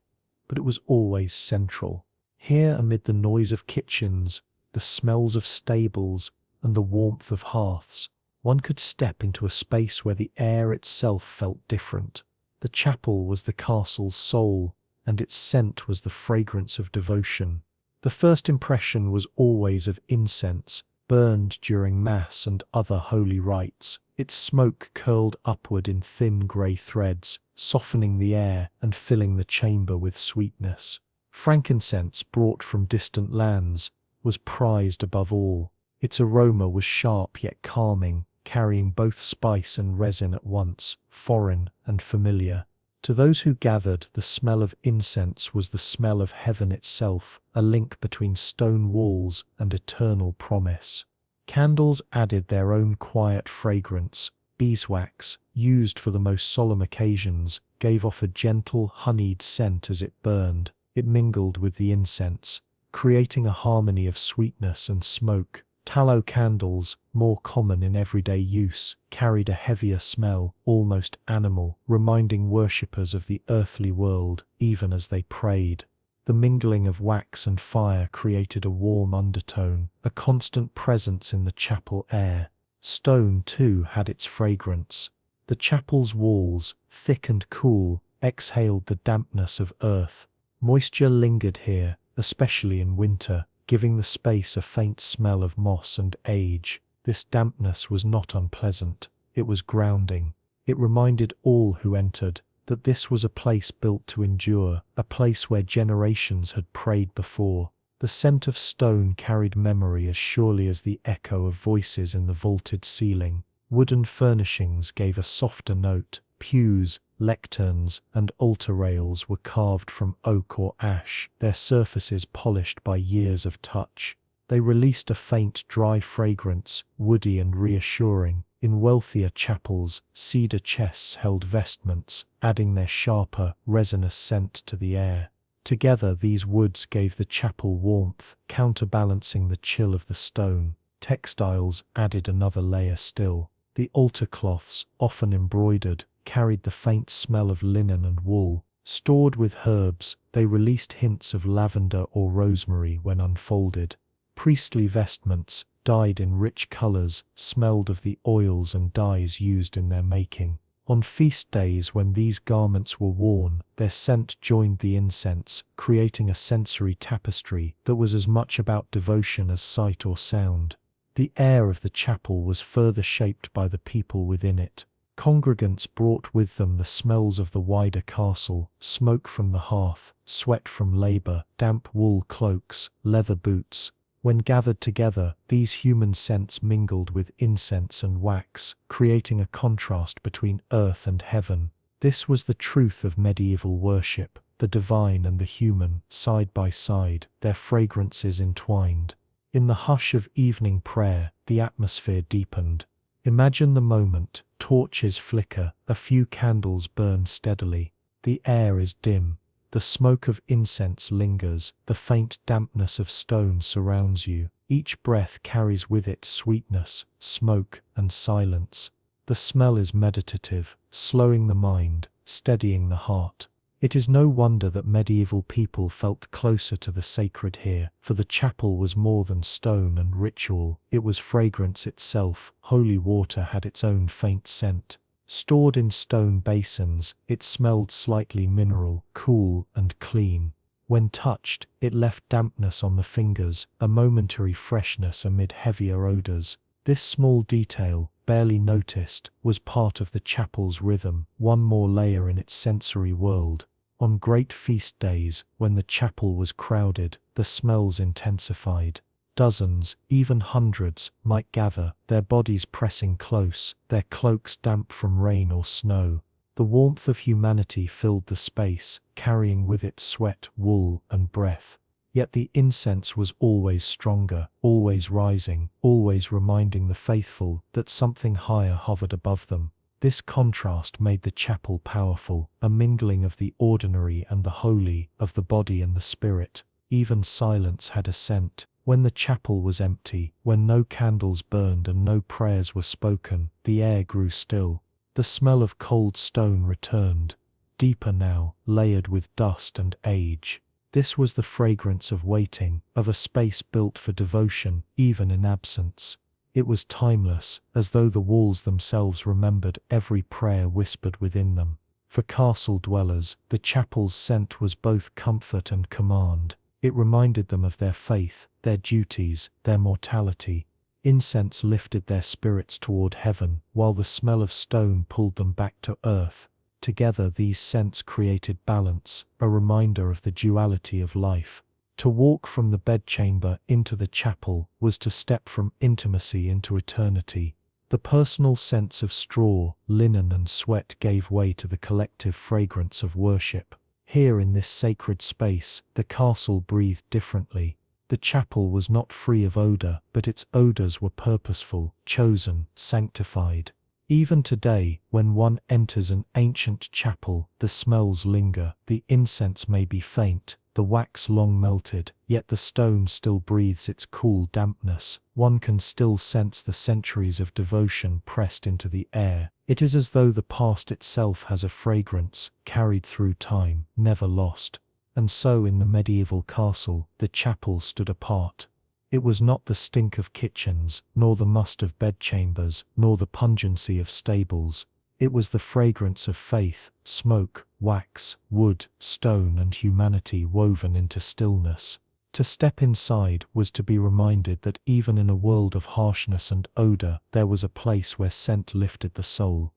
but it was always central. Here, amid the noise of kitchens, the smells of stables, and the warmth of hearths, one could step into a space where the air itself felt different. The chapel was the castle's soul, and its scent was the fragrance of devotion. The first impression was always of incense, burned during Mass and other holy rites. Its smoke curled upward in thin grey threads, softening the air and filling the chamber with sweetness. Frankincense, brought from distant lands, was prized above all. Its aroma was sharp yet calming, carrying both spice and resin at once, foreign and familiar. To those who gathered, the smell of incense was the smell of heaven itself, a link between stone walls and eternal promise. Candles added their own quiet fragrance. Beeswax, used for the most solemn occasions, gave off a gentle, honeyed scent as it burned. It mingled with the incense, creating a harmony of sweetness and smoke. Tallow candles, more common in everyday use, carried a heavier smell, almost animal, reminding worshippers of the earthly world, even as they prayed. The mingling of wax and fire created a warm undertone, a constant presence in the chapel air. Stone, too, had its fragrance. The chapel's walls, thick and cool, exhaled the dampness of earth. Moisture lingered here, especially in winter, giving the space a faint smell of moss and age. This dampness was not unpleasant. It was grounding. It reminded all who entered that this was a place built to endure, a place where generations had prayed before. The scent of stone carried memory as surely as the echo of voices in the vaulted ceiling. Wooden furnishings gave a softer note. Pews, lecterns, and altar rails were carved from oak or ash, their surfaces polished by years of touch. They released a faint, dry fragrance, woody and reassuring. In wealthier chapels, cedar chests held vestments, adding their sharper, resinous scent to the air. Together, these woods gave the chapel warmth, counterbalancing the chill of the stone. Textiles added another layer still. The altar cloths, often embroidered, carried the faint smell of linen and wool. Stored with herbs, they released hints of lavender or rosemary when unfolded. Priestly vestments, dyed in rich colors, smelled of the oils and dyes used in their making. On feast days when these garments were worn, their scent joined the incense, creating a sensory tapestry that was as much about devotion as sight or sound. The air of the chapel was further shaped by the people within it. Congregants brought with them the smells of the wider castle, smoke from the hearth, sweat from labor, damp wool cloaks, leather boots. When gathered together, these human scents mingled with incense and wax, creating a contrast between earth and heaven. This was the truth of medieval worship, the divine and the human, side by side, their fragrances entwined. In the hush of evening prayer, the atmosphere deepened. Imagine the moment: torches flicker, a few candles burn steadily. The air is dim. The smoke of incense lingers, the faint dampness of stone surrounds you. Each breath carries with it sweetness, smoke, and silence. The smell is meditative, slowing the mind, steadying the heart. It is no wonder that medieval people felt closer to the sacred here, for the chapel was more than stone and ritual. It was fragrance itself. Holy water had its own faint scent. Stored in stone basins, it smelled slightly mineral, cool and clean. When touched, it left dampness on the fingers, a momentary freshness amid heavier odors. This small detail, barely noticed, was part of the chapel's rhythm, one more layer in its sensory world. On great feast days, when the chapel was crowded, the smells intensified. Dozens, even hundreds, might gather, their bodies pressing close, their cloaks damp from rain or snow. The warmth of humanity filled the space, carrying with it sweat, wool, and breath. Yet the incense was always stronger, always rising, always reminding the faithful that something higher hovered above them. This contrast made the chapel powerful, a mingling of the ordinary and the holy, of the body and the spirit. Even silence had a scent. When the chapel was empty, when no candles burned and no prayers were spoken, the air grew still. The smell of cold stone returned, deeper now, layered with dust and age. This was the fragrance of waiting, of a space built for devotion, even in absence. It was timeless, as though the walls themselves remembered every prayer whispered within them. For castle dwellers, the chapel's scent was both comfort and command. It reminded them of their faith, their duties, their mortality. Incense lifted their spirits toward heaven, while the smell of stone pulled them back to earth. Together these scents created balance, a reminder of the duality of life. To walk from the bedchamber into the chapel was to step from intimacy into eternity. The personal sense of straw, linen and sweat gave way to the collective fragrance of worship. Here in this sacred space, the castle breathed differently. The chapel was not free of odor, but its odors were purposeful, chosen, sanctified. Even today, when one enters an ancient chapel, the smells linger. The incense may be faint, the wax long melted, yet the stone still breathes its cool dampness. One can still sense the centuries of devotion pressed into the air. It is as though the past itself has a fragrance, carried through time, never lost. And so in the medieval castle, the chapel stood apart. It was not the stink of kitchens, nor the must of bedchambers, nor the pungency of stables. It was the fragrance of faith, smoke, wax, wood, stone and humanity woven into stillness. To step inside was to be reminded that even in a world of harshness and odor, there was a place where scent lifted the soul.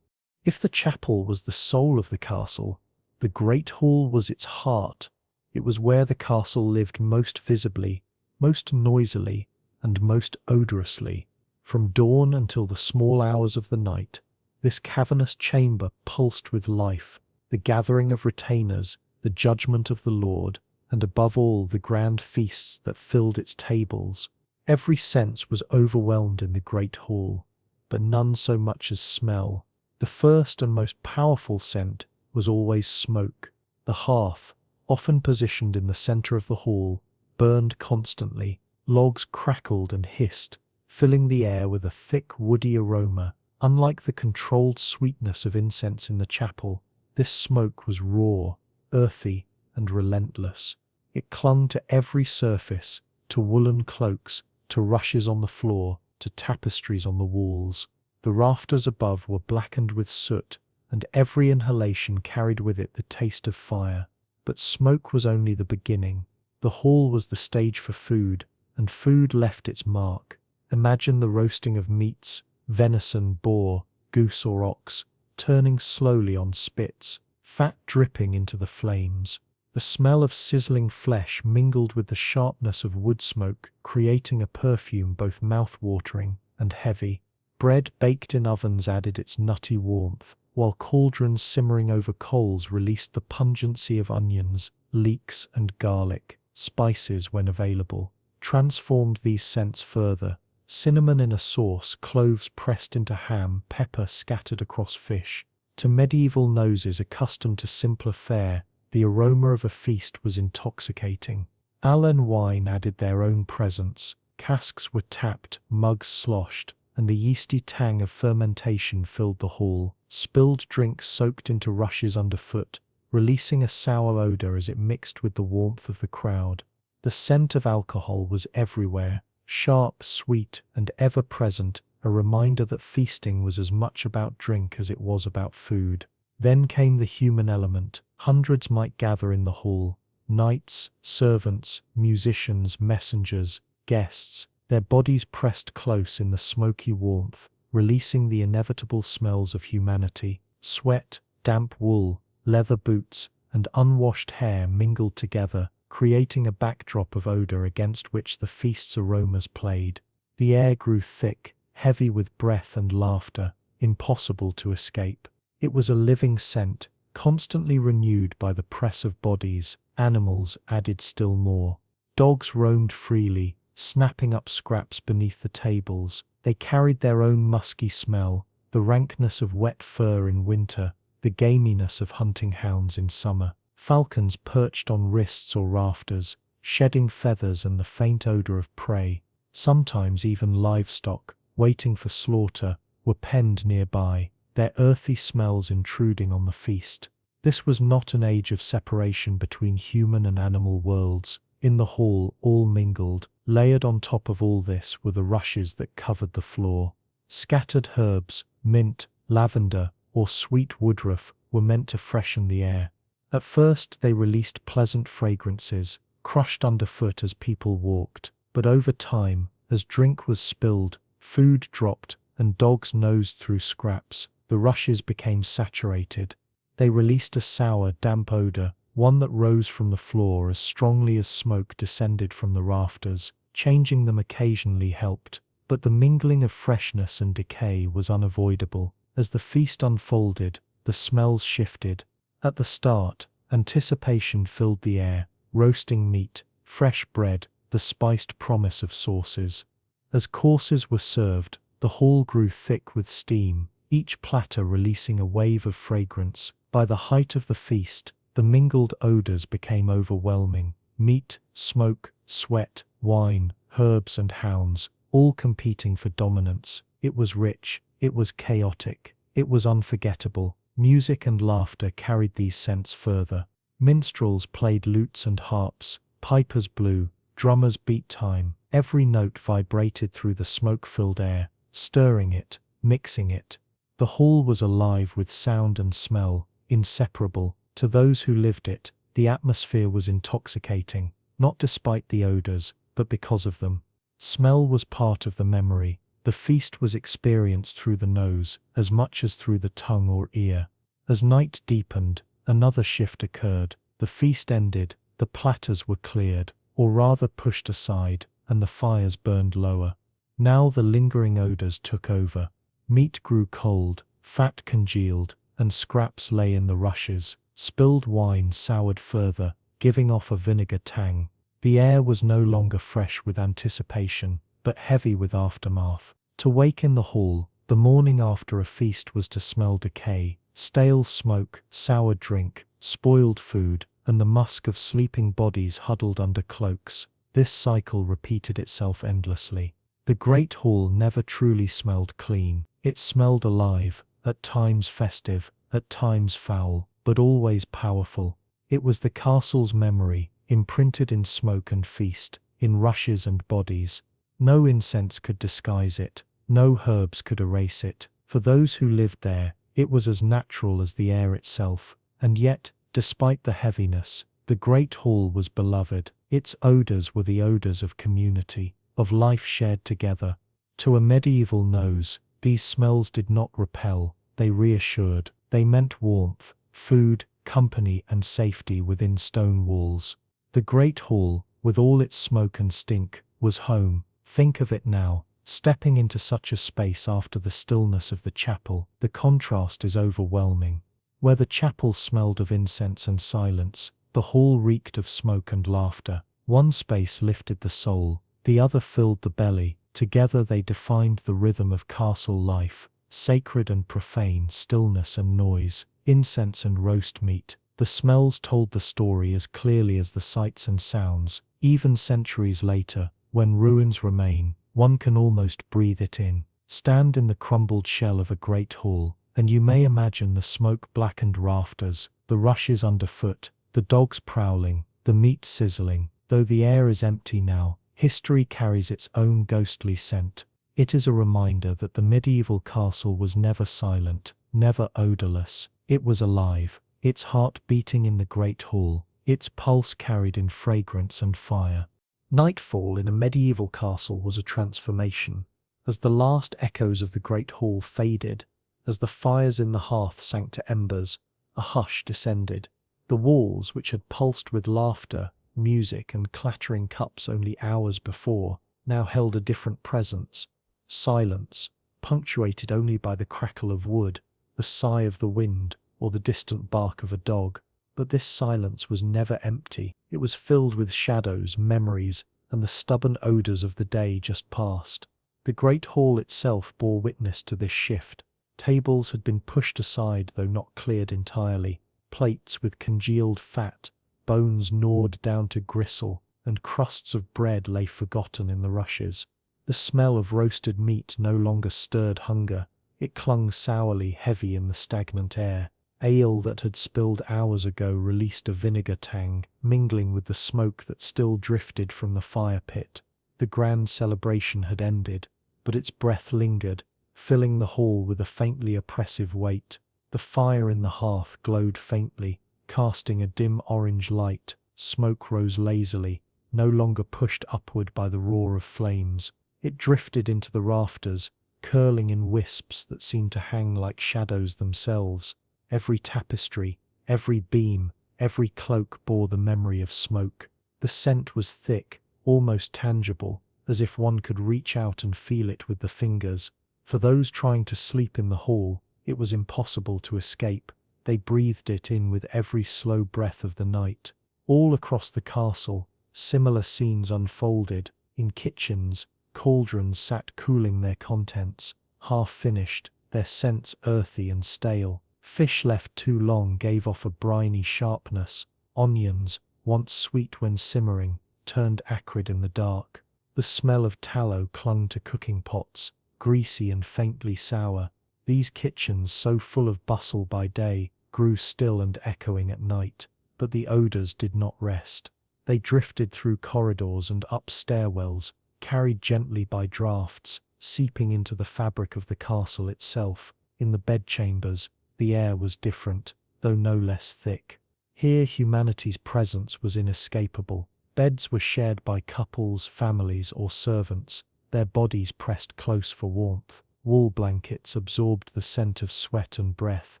If the chapel was the soul of the castle, the great hall was its heart. It was where the castle lived most visibly, most noisily, and most odorously. From dawn until the small hours of the night, this cavernous chamber pulsed with life, the gathering of retainers, the judgment of the Lord, and above all the grand feasts that filled its tables. Every sense was overwhelmed in the great hall, but none so much as smell. The first and most powerful scent was always smoke. The hearth, often positioned in the center of the hall, burned constantly. Logs crackled and hissed, filling the air with a thick woody aroma. Unlike the controlled sweetness of incense in the chapel, this smoke was raw, earthy, and relentless. It clung to every surface, to woolen cloaks, to rushes on the floor, to tapestries on the walls. The rafters above were blackened with soot, and every inhalation carried with it the taste of fire. But smoke was only the beginning. The hall was the stage for food, and food left its mark. Imagine the roasting of meats, venison, boar, goose or ox, turning slowly on spits, fat dripping into the flames. The smell of sizzling flesh mingled with the sharpness of wood smoke, creating a perfume both mouth-watering and heavy. Bread baked in ovens added its nutty warmth, while cauldrons simmering over coals released the pungency of onions, leeks, and garlic. Spices, when available, transformed these scents further. Cinnamon in a sauce, cloves pressed into ham, pepper scattered across fish. To medieval noses accustomed to simpler fare, the aroma of a feast was intoxicating. Ale and wine added their own presence. Casks were tapped, mugs sloshed, and the yeasty tang of fermentation filled the hall. Spilled drinks soaked into rushes underfoot, releasing a sour odor as it mixed with the warmth of the crowd. The scent of alcohol was everywhere, sharp, sweet, and ever-present, a reminder that feasting was as much about drink as it was about food. Then came the human element. Hundreds might gather in the hall. Knights, servants, musicians, messengers, guests, their bodies pressed close in the smoky warmth, releasing the inevitable smells of humanity. Sweat, damp wool, leather boots, and unwashed hair mingled together, creating a backdrop of odor against which the feast's aromas played. The air grew thick, heavy with breath and laughter, impossible to escape. It was a living scent, constantly renewed by the press of bodies. Animals added still more. Dogs roamed freely, snapping up scraps beneath the tables. They carried their own musky smell, the rankness of wet fur in winter, the gaminess of hunting hounds in summer. Falcons perched on wrists or rafters, shedding feathers and the faint odor of prey. Sometimes even livestock, waiting for slaughter, were penned nearby, their earthy smells intruding on the feast. This was not an age of separation between human and animal worlds. In the hall, all mingled. Layered on top of all this were the rushes that covered the floor. Scattered herbs, mint, lavender, or sweet woodruff, were meant to freshen the air. At first they released pleasant fragrances, crushed underfoot as people walked. But over time, as drink was spilled, food dropped, and dogs nosed through scraps, the rushes became saturated. They released a sour, damp odor, one that rose from the floor as strongly as smoke descended from the rafters. Changing them occasionally helped, but the mingling of freshness and decay was unavoidable. As the feast unfolded, the smells shifted. At the start, anticipation filled the air, roasting meat, fresh bread, the spiced promise of sauces. As courses were served, the hall grew thick with steam, each platter releasing a wave of fragrance. By the height of the feast, the mingled odors became overwhelming. Meat, smoke, sweat, wine, herbs and hounds, all competing for dominance. It was rich, it was chaotic, it was unforgettable. Music and laughter carried these scents further. Minstrels played lutes and harps, pipers blew, drummers beat time. Every note vibrated through the smoke-filled air, stirring it, mixing it. The hall was alive with sound and smell, inseparable. To those who lived it, the atmosphere was intoxicating, not despite the odors, but because of them. Smell was part of the memory. The feast was experienced through the nose, as much as through the tongue or ear. As night deepened, another shift occurred. The feast ended, the platters were cleared, or rather pushed aside, and the fires burned lower. Now the lingering odors took over. Meat grew cold, fat congealed, and scraps lay in the rushes. Spilled wine soured further, giving off a vinegar tang. The air was no longer fresh with anticipation, but heavy with aftermath. To wake in the hall, the morning after a feast was to smell decay, stale smoke, sour drink, spoiled food, and the musk of sleeping bodies huddled under cloaks. This cycle repeated itself endlessly. The great hall never truly smelled clean. It smelled alive, at times festive, at times foul, but always powerful. It was the castle's memory, imprinted in smoke and feast, in rushes and bodies. No incense could disguise it, no herbs could erase it. For those who lived there, it was as natural as the air itself. And yet, despite the heaviness, the great hall was beloved. Its odors were the odors of community, of life shared together. To a medieval nose, these smells did not repel, they reassured. They meant warmth, food, company and safety within stone walls. The great hall, with all its smoke and stink, was home. Think of it now, stepping into such a space after the stillness of the chapel. The contrast is overwhelming. Where the chapel smelled of incense and silence, the hall reeked of smoke and laughter. One space lifted the soul, the other filled the belly. Together they defined the rhythm of castle life, sacred and profane, stillness and noise, incense and roast meat. The smells told the story as clearly as the sights and sounds. Even centuries later, when ruins remain, one can almost breathe it in. Stand in the crumbled shell of a great hall, and you may imagine the smoke-blackened rafters, the rushes underfoot, the dogs prowling, the meat sizzling. Though the air is empty now, history carries its own ghostly scent. It is a reminder that the medieval castle was never silent, never odorless. It was alive, its heart beating in the great hall, its pulse carried in fragrance and fire. Nightfall in a medieval castle was a transformation. As the last echoes of the great hall faded, as the fires in the hearth sank to embers, a hush descended. The walls, which had pulsed with laughter, music and clattering cups only hours before, now held a different presence. Silence, punctuated only by the crackle of wood, the sigh of the wind, or the distant bark of a dog. But this silence was never empty. It was filled with shadows, memories, and the stubborn odors of the day just past. The great hall itself bore witness to this shift. Tables had been pushed aside, though not cleared entirely. Plates with congealed fat, bones gnawed down to gristle, and crusts of bread lay forgotten in the rushes. The smell of roasted meat no longer stirred hunger. It clung sourly heavy in the stagnant air. Ale that had spilled hours ago released a vinegar tang, mingling with the smoke that still drifted from the fire pit. The grand celebration had ended, but its breath lingered, filling the hall with a faintly oppressive weight. The fire in the hearth glowed faintly, casting a dim orange light. Smoke rose lazily, no longer pushed upward by the roar of flames. It drifted into the rafters, curling in wisps that seemed to hang like shadows themselves. Every tapestry, every beam, every cloak bore the memory of smoke. The scent was thick, almost tangible, as if one could reach out and feel it with the fingers. For those trying to sleep in the hall, it was impossible to escape. They breathed it in with every slow breath of the night. All across the castle, similar scenes unfolded. In kitchens, cauldrons sat cooling their contents, half-finished, their scents earthy and stale. Fish left too long gave off a briny sharpness. Onions, once sweet when simmering, turned acrid in the dark. The smell of tallow clung to cooking pots, greasy and faintly sour. These kitchens, so full of bustle by day, grew still and echoing at night. But the odors did not rest. They drifted through corridors and up stairwells, carried gently by draughts, seeping into the fabric of the castle itself. In the bedchambers, the air was different, though no less thick. Here humanity's presence was inescapable. Beds were shared by couples, families, or servants, their bodies pressed close for warmth. Wool blankets absorbed the scent of sweat and breath.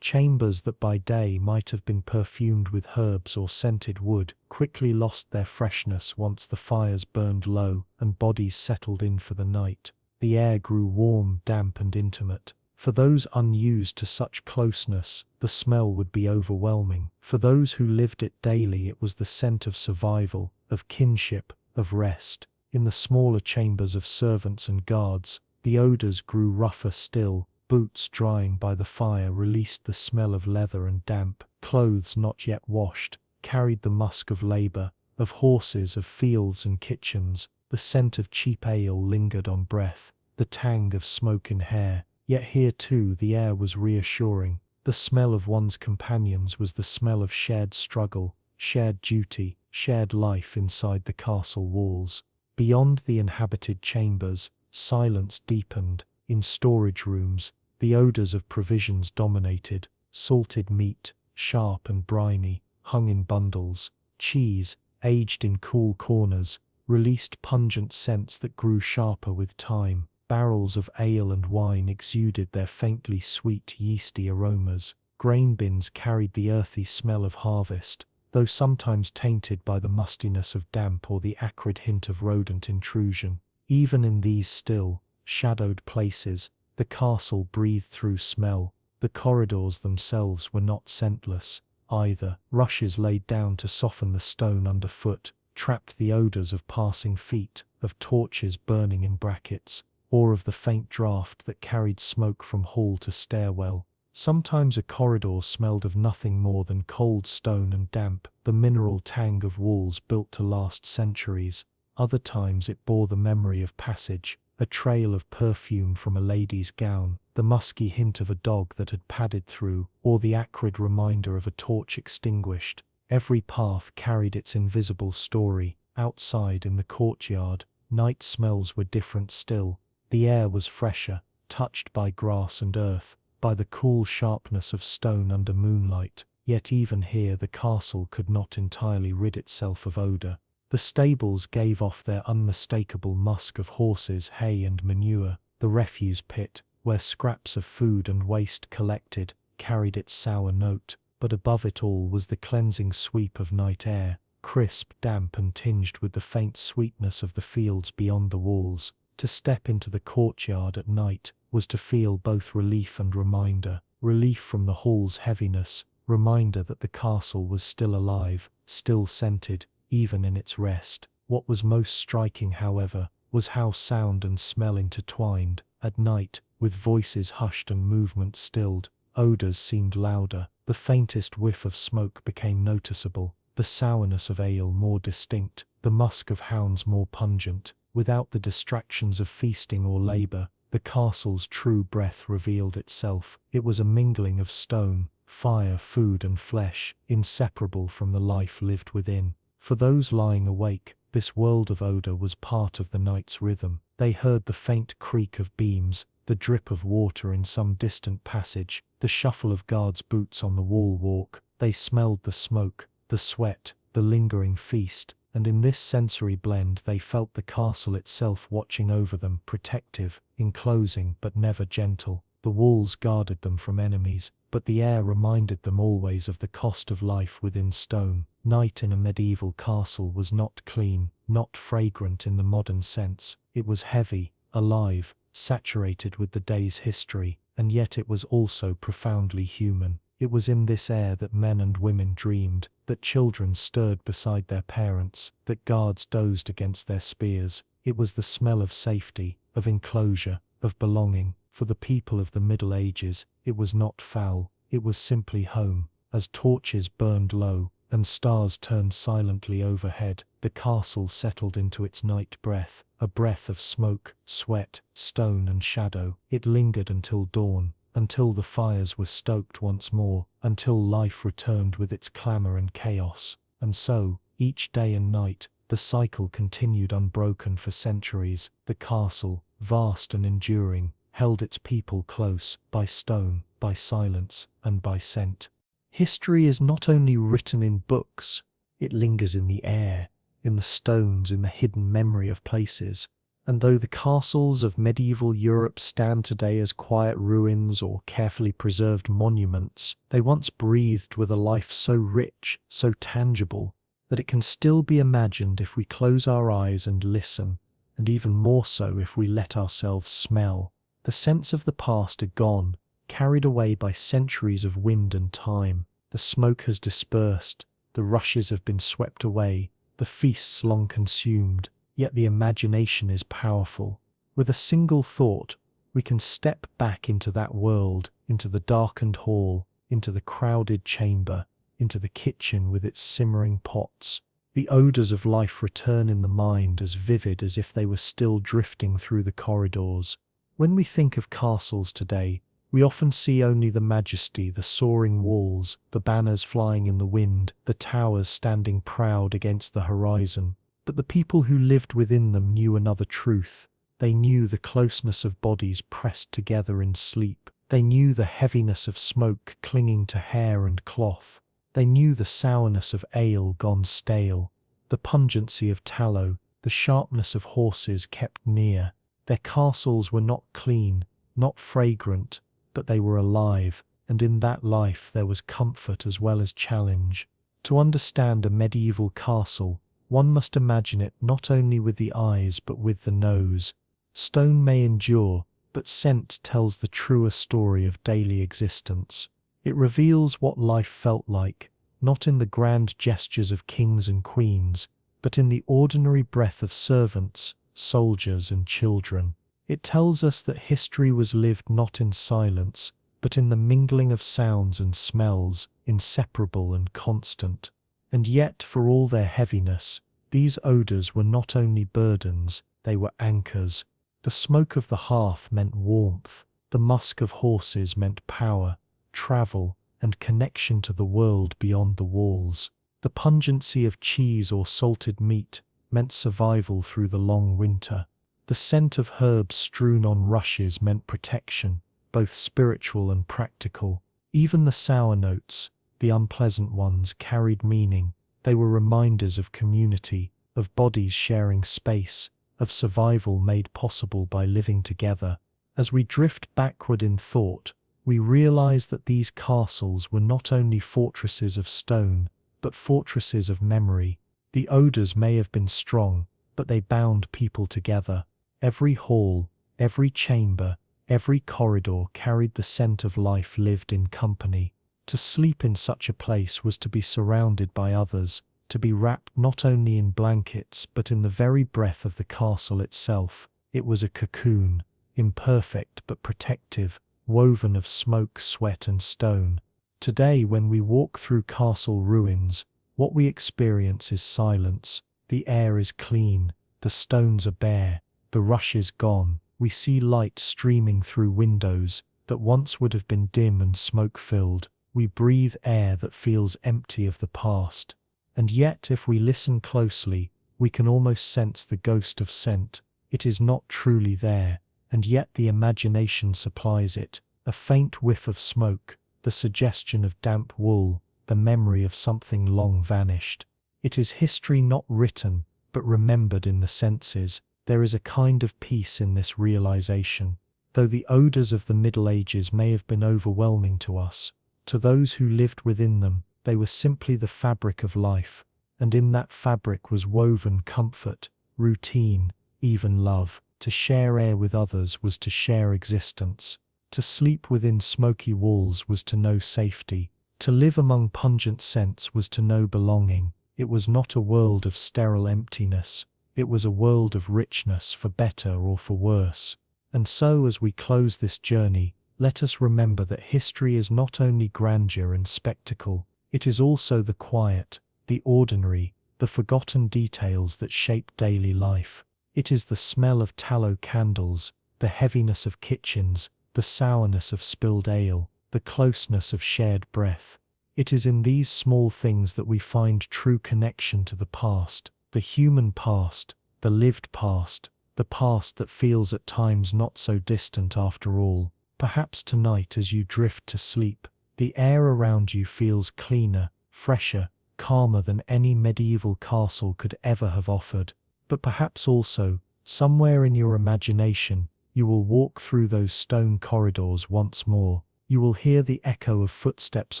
Chambers that by day might have been perfumed with herbs or scented wood quickly lost their freshness once the fires burned low and bodies settled in for the night. The air grew warm, damp, and intimate. For those unused to such closeness, the smell would be overwhelming. For those who lived it daily, it was the scent of survival, of kinship, of rest. In the smaller chambers of servants and guards, the odors grew rougher still. Boots drying by the fire released the smell of leather and damp. Clothes not yet washed carried the musk of labor, of horses, of fields and kitchens. The scent of cheap ale lingered on breath, the tang of smoke in hair. Yet here too the air was reassuring. The smell of one's companions was the smell of shared struggle, shared duty, shared life inside the castle walls. Beyond the inhabited chambers, silence deepened. In storage rooms, the odors of provisions dominated. Salted meat, sharp and briny, hung in bundles. Cheese, aged in cool corners, released pungent scents that grew sharper with time. Barrels of ale and wine exuded their faintly sweet, yeasty aromas. Grain bins carried the earthy smell of harvest, though sometimes tainted by the mustiness of damp or the acrid hint of rodent intrusion. Even in these still, shadowed places, the castle breathed through smell. The corridors themselves were not scentless, either. Rushes laid down to soften the stone underfoot trapped the odors of passing feet, of torches burning in brackets, or of the faint draught that carried smoke from hall to stairwell. Sometimes a corridor smelled of nothing more than cold stone and damp, the mineral tang of walls built to last centuries. Other times it bore the memory of passage, a trail of perfume from a lady's gown, the musky hint of a dog that had padded through, or the acrid reminder of a torch extinguished. Every path carried its invisible story. Outside in the courtyard, night smells were different still. The air was fresher, touched by grass and earth, by the cool sharpness of stone under moonlight. Yet even here the castle could not entirely rid itself of odour. The stables gave off their unmistakable musk of horses, hay and manure. The refuse pit, where scraps of food and waste collected, carried its sour note. But above it all was the cleansing sweep of night air, crisp, damp and tinged with the faint sweetness of the fields beyond the walls. To step into the courtyard at night was to feel both relief and reminder. Relief from the hall's heaviness, reminder that the castle was still alive, still scented, even in its rest. What was most striking, however, was how sound and smell intertwined. At night, with voices hushed and movement stilled, odours seemed louder. The faintest whiff of smoke became noticeable, the sourness of ale more distinct, the musk of hounds more pungent. Without the distractions of feasting or labour, the castle's true breath revealed itself. It was a mingling of stone, fire, food and flesh, inseparable from the life lived within. For those lying awake, this world of odour was part of the night's rhythm. They heard the faint creak of beams, the drip of water in some distant passage, the shuffle of guards' boots on the wall walk. They smelled the smoke, the sweat, the lingering feast, and in this sensory blend they felt the castle itself watching over them, protective, enclosing but never gentle. The walls guarded them from enemies, but the air reminded them always of the cost of life within stone. Night in a medieval castle was not clean, not fragrant in the modern sense. It was heavy, alive, saturated with the day's history, and yet it was also profoundly human. It was in this air that men and women dreamed, that children stirred beside their parents, that guards dozed against their spears. It was the smell of safety, of enclosure, of belonging. For the people of the Middle Ages, it was not foul, it was simply home. As torches burned low, and stars turned silently overhead, the castle settled into its night breath, a breath of smoke, sweat, stone and shadow. It lingered until dawn, until the fires were stoked once more, until life returned with its clamour and chaos. And so, each day and night, the cycle continued unbroken for centuries. The castle, vast and enduring, held its people close, by stone, by silence, and by scent. History is not only written in books, it lingers in the air, in the stones, in the hidden memory of places. And though the castles of medieval Europe stand today as quiet ruins or carefully preserved monuments, they once breathed with a life so rich, so tangible, that it can still be imagined if we close our eyes and listen, and even more so if we let ourselves smell. The scents of the past are gone, carried away by centuries of wind and time. The smoke has dispersed, the rushes have been swept away, the feasts long consumed. Yet the imagination is powerful. With a single thought, we can step back into that world, into the darkened hall, into the crowded chamber, into the kitchen with its simmering pots. The odours of life return in the mind as vivid as if they were still drifting through the corridors. When we think of castles today, we often see only the majesty, the soaring walls, the banners flying in the wind, the towers standing proud against the horizon. But the people who lived within them knew another truth. They knew the closeness of bodies pressed together in sleep. They knew the heaviness of smoke clinging to hair and cloth. They knew the sourness of ale gone stale, the pungency of tallow, the sharpness of horses kept near. Their castles were not clean, not fragrant, but they were alive, and in that life there was comfort as well as challenge. To understand a medieval castle, one must imagine it not only with the eyes but with the nose. Stone may endure, but scent tells the truer story of daily existence. It reveals what life felt like, not in the grand gestures of kings and queens, but in the ordinary breath of servants, soldiers, and children. It tells us that history was lived not in silence, but in the mingling of sounds and smells, inseparable and constant. And yet, for all their heaviness, these odours were not only burdens, they were anchors. The smoke of the hearth meant warmth, the musk of horses meant power, travel, and connection to the world beyond the walls. The pungency of cheese or salted meat meant survival through the long winter. The scent of herbs strewn on rushes meant protection, both spiritual and practical. Even the sour notes, the unpleasant ones, carried meaning. They were reminders of community, of bodies sharing space, of survival made possible by living together. As we drift backward in thought, we realize that these castles were not only fortresses of stone, but fortresses of memory. The odors may have been strong, but they bound people together. Every hall, every chamber, every corridor carried the scent of life lived in company. To sleep in such a place was to be surrounded by others, to be wrapped not only in blankets but in the very breath of the castle itself. It was a cocoon, imperfect but protective, woven of smoke, sweat, and stone. Today, when we walk through castle ruins, what we experience is silence. The air is clean, the stones are bare, the rush is gone. We see light streaming through windows that once would have been dim and smoke-filled. We breathe air that feels empty of the past. And yet, if we listen closely, we can almost sense the ghost of scent. It is not truly there, and yet the imagination supplies it. A faint whiff of smoke, the suggestion of damp wool, the memory of something long vanished. It is history not written, but remembered in the senses. There is a kind of peace in this realization. Though the odors of the Middle Ages may have been overwhelming to us, to those who lived within them, they were simply the fabric of life, and in that fabric was woven comfort, routine, even love. To share air with others was to share existence. To sleep within smoky walls was to know safety. To live among pungent scents was to know belonging. It was not a world of sterile emptiness. It was a world of richness, for better or for worse. And so, as we close this journey, let us remember that history is not only grandeur and spectacle, it is also the quiet, the ordinary, the forgotten details that shape daily life. It is the smell of tallow candles, the heaviness of kitchens, the sourness of spilled ale, the closeness of shared breath. It is in these small things that we find true connection to the past, the human past, the lived past, the past that feels at times not so distant after all. Perhaps tonight, as you drift to sleep, the air around you feels cleaner, fresher, calmer than any medieval castle could ever have offered. But perhaps also, somewhere in your imagination, you will walk through those stone corridors once more. You will hear the echo of footsteps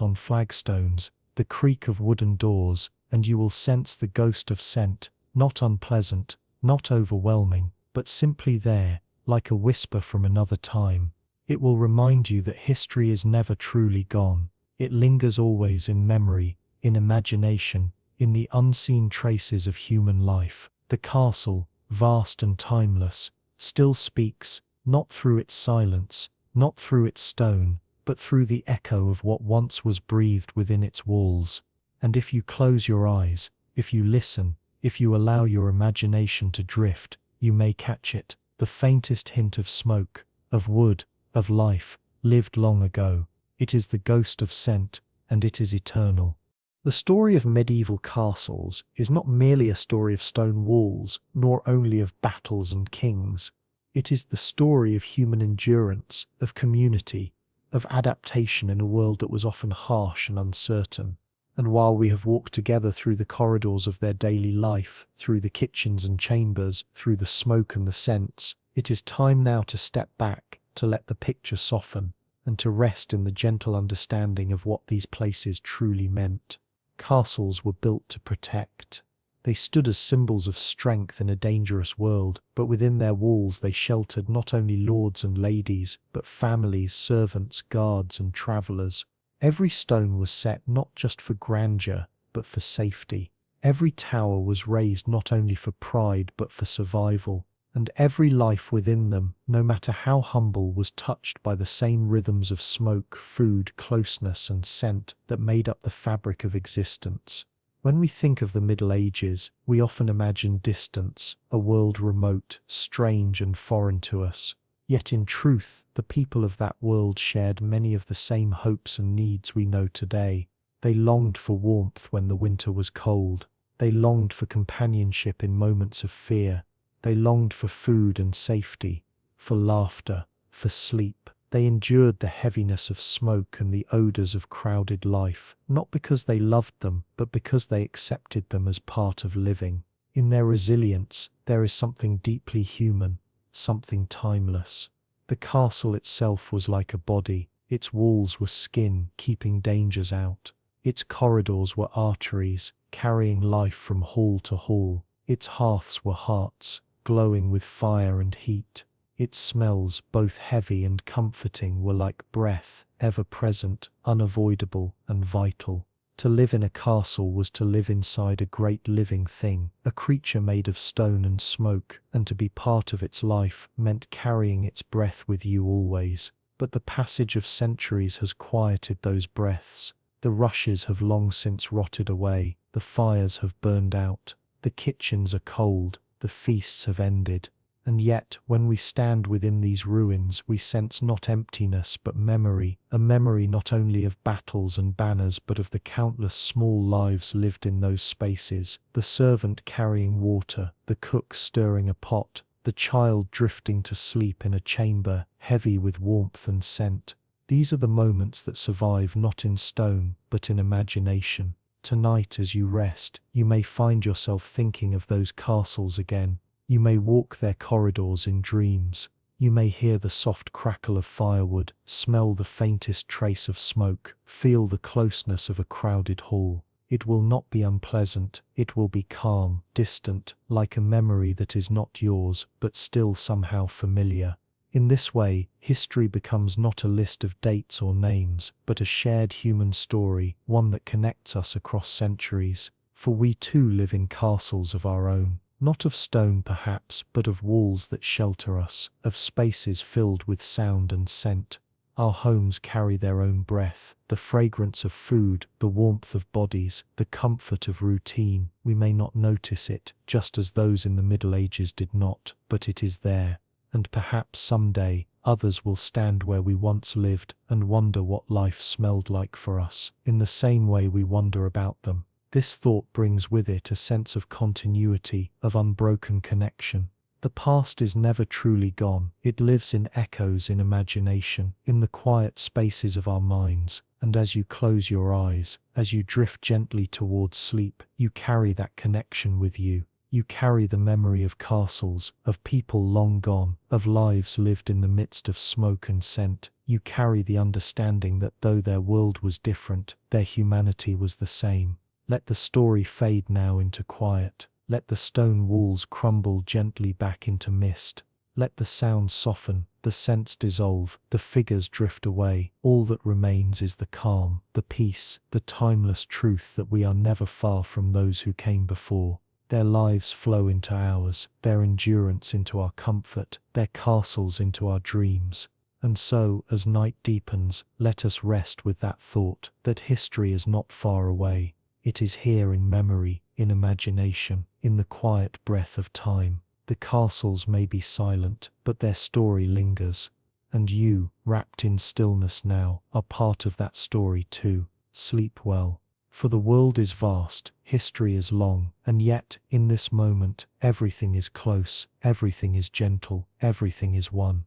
on flagstones, the creak of wooden doors, and you will sense the ghost of scent, not unpleasant, not overwhelming, but simply there, like a whisper from another time. It will remind you that history is never truly gone. It lingers always in memory, in imagination, in the unseen traces of human life. The castle, vast and timeless, still speaks, not through its silence, not through its stone, but through the echo of what once was breathed within its walls. And if you close your eyes, if you listen, if you allow your imagination to drift, you may catch it, the faintest hint of smoke, of wood, of life, lived long ago. It is the ghost of scent, and it is eternal. The story of medieval castles is not merely a story of stone walls, nor only of battles and kings. It is the story of human endurance, of community, of adaptation in a world that was often harsh and uncertain. And while we have walked together through the corridors of their daily life, through the kitchens and chambers, through the smoke and the scents, it is time now to step back, to let the picture soften. and to rest in the gentle understanding of what these places truly meant. Castles were built to protect. They stood as symbols of strength in a dangerous world, but within their walls they sheltered not only lords and ladies, but families, servants, guards, and travellers. Every stone was set not just for grandeur, but for safety. Every tower was raised not only for pride, but for survival. And every life within them, no matter how humble, was touched by the same rhythms of smoke, food, closeness, and scent that made up the fabric of existence. When we think of the Middle Ages, we often imagine distance, a world remote, strange, and foreign to us. Yet in truth, the people of that world shared many of the same hopes and needs we know today. They longed for warmth when the winter was cold. They longed for companionship in moments of fear. They longed for food and safety, for laughter, for sleep. They endured the heaviness of smoke and the odors of crowded life, not because they loved them, but because they accepted them as part of living. In their resilience, there is something deeply human, something timeless. The castle itself was like a body. Its walls were skin, keeping dangers out. Its corridors were arteries, carrying life from hall to hall. Its hearths were hearts, glowing with fire and heat. Its smells, both heavy and comforting, were like breath, ever-present, unavoidable, and vital. To live in a castle was to live inside a great living thing, a creature made of stone and smoke, and to be part of its life meant carrying its breath with you always. But the passage of centuries has quieted those breaths. The rushes have long since rotted away, the fires have burned out, the kitchens are cold, the feasts have ended. And yet, when we stand within these ruins, we sense not emptiness but memory, a memory not only of battles and banners but of the countless small lives lived in those spaces, the servant carrying water, the cook stirring a pot, the child drifting to sleep in a chamber heavy with warmth and scent. These are the moments that survive not in stone, but in imagination. Tonight, as you rest, you may find yourself thinking of those castles again. You may walk their corridors in dreams. You may hear the soft crackle of firewood, smell the faintest trace of smoke, feel the closeness of a crowded hall. It will not be unpleasant, it will be calm, distant, like a memory that is not yours, but still somehow familiar. In this way, history becomes not a list of dates or names, but a shared human story, one that connects us across centuries. For we too live in castles of our own. Not of stone perhaps, but of walls that shelter us, of spaces filled with sound and scent. Our homes carry their own breath, the fragrance of food, the warmth of bodies, the comfort of routine. We may not notice it, just as those in the Middle Ages did not, but it is there. And perhaps someday, others will stand where we once lived and wonder what life smelled like for us, in the same way we wonder about them. This thought brings with it a sense of continuity, of unbroken connection. The past is never truly gone. It lives in echoes, in imagination, in the quiet spaces of our minds. And as you close your eyes, as you drift gently towards sleep, you carry that connection with you. You carry the memory of castles, of people long gone, of lives lived in the midst of smoke and scent. You carry the understanding that though their world was different, their humanity was the same. Let the story fade now into quiet. Let the stone walls crumble gently back into mist. Let the sounds soften, the scents dissolve, the figures drift away. All that remains is the calm, the peace, the timeless truth that we are never far from those who came before. Their lives flow into ours, their endurance into our comfort, their castles into our dreams. And so, as night deepens, let us rest with that thought, that history is not far away. It is here in memory, in imagination, in the quiet breath of time. The castles may be silent, but their story lingers. And you, wrapped in stillness now, are part of that story too. Sleep well. For the world is vast, history is long, and yet, in this moment, everything is close, everything is gentle, everything is one.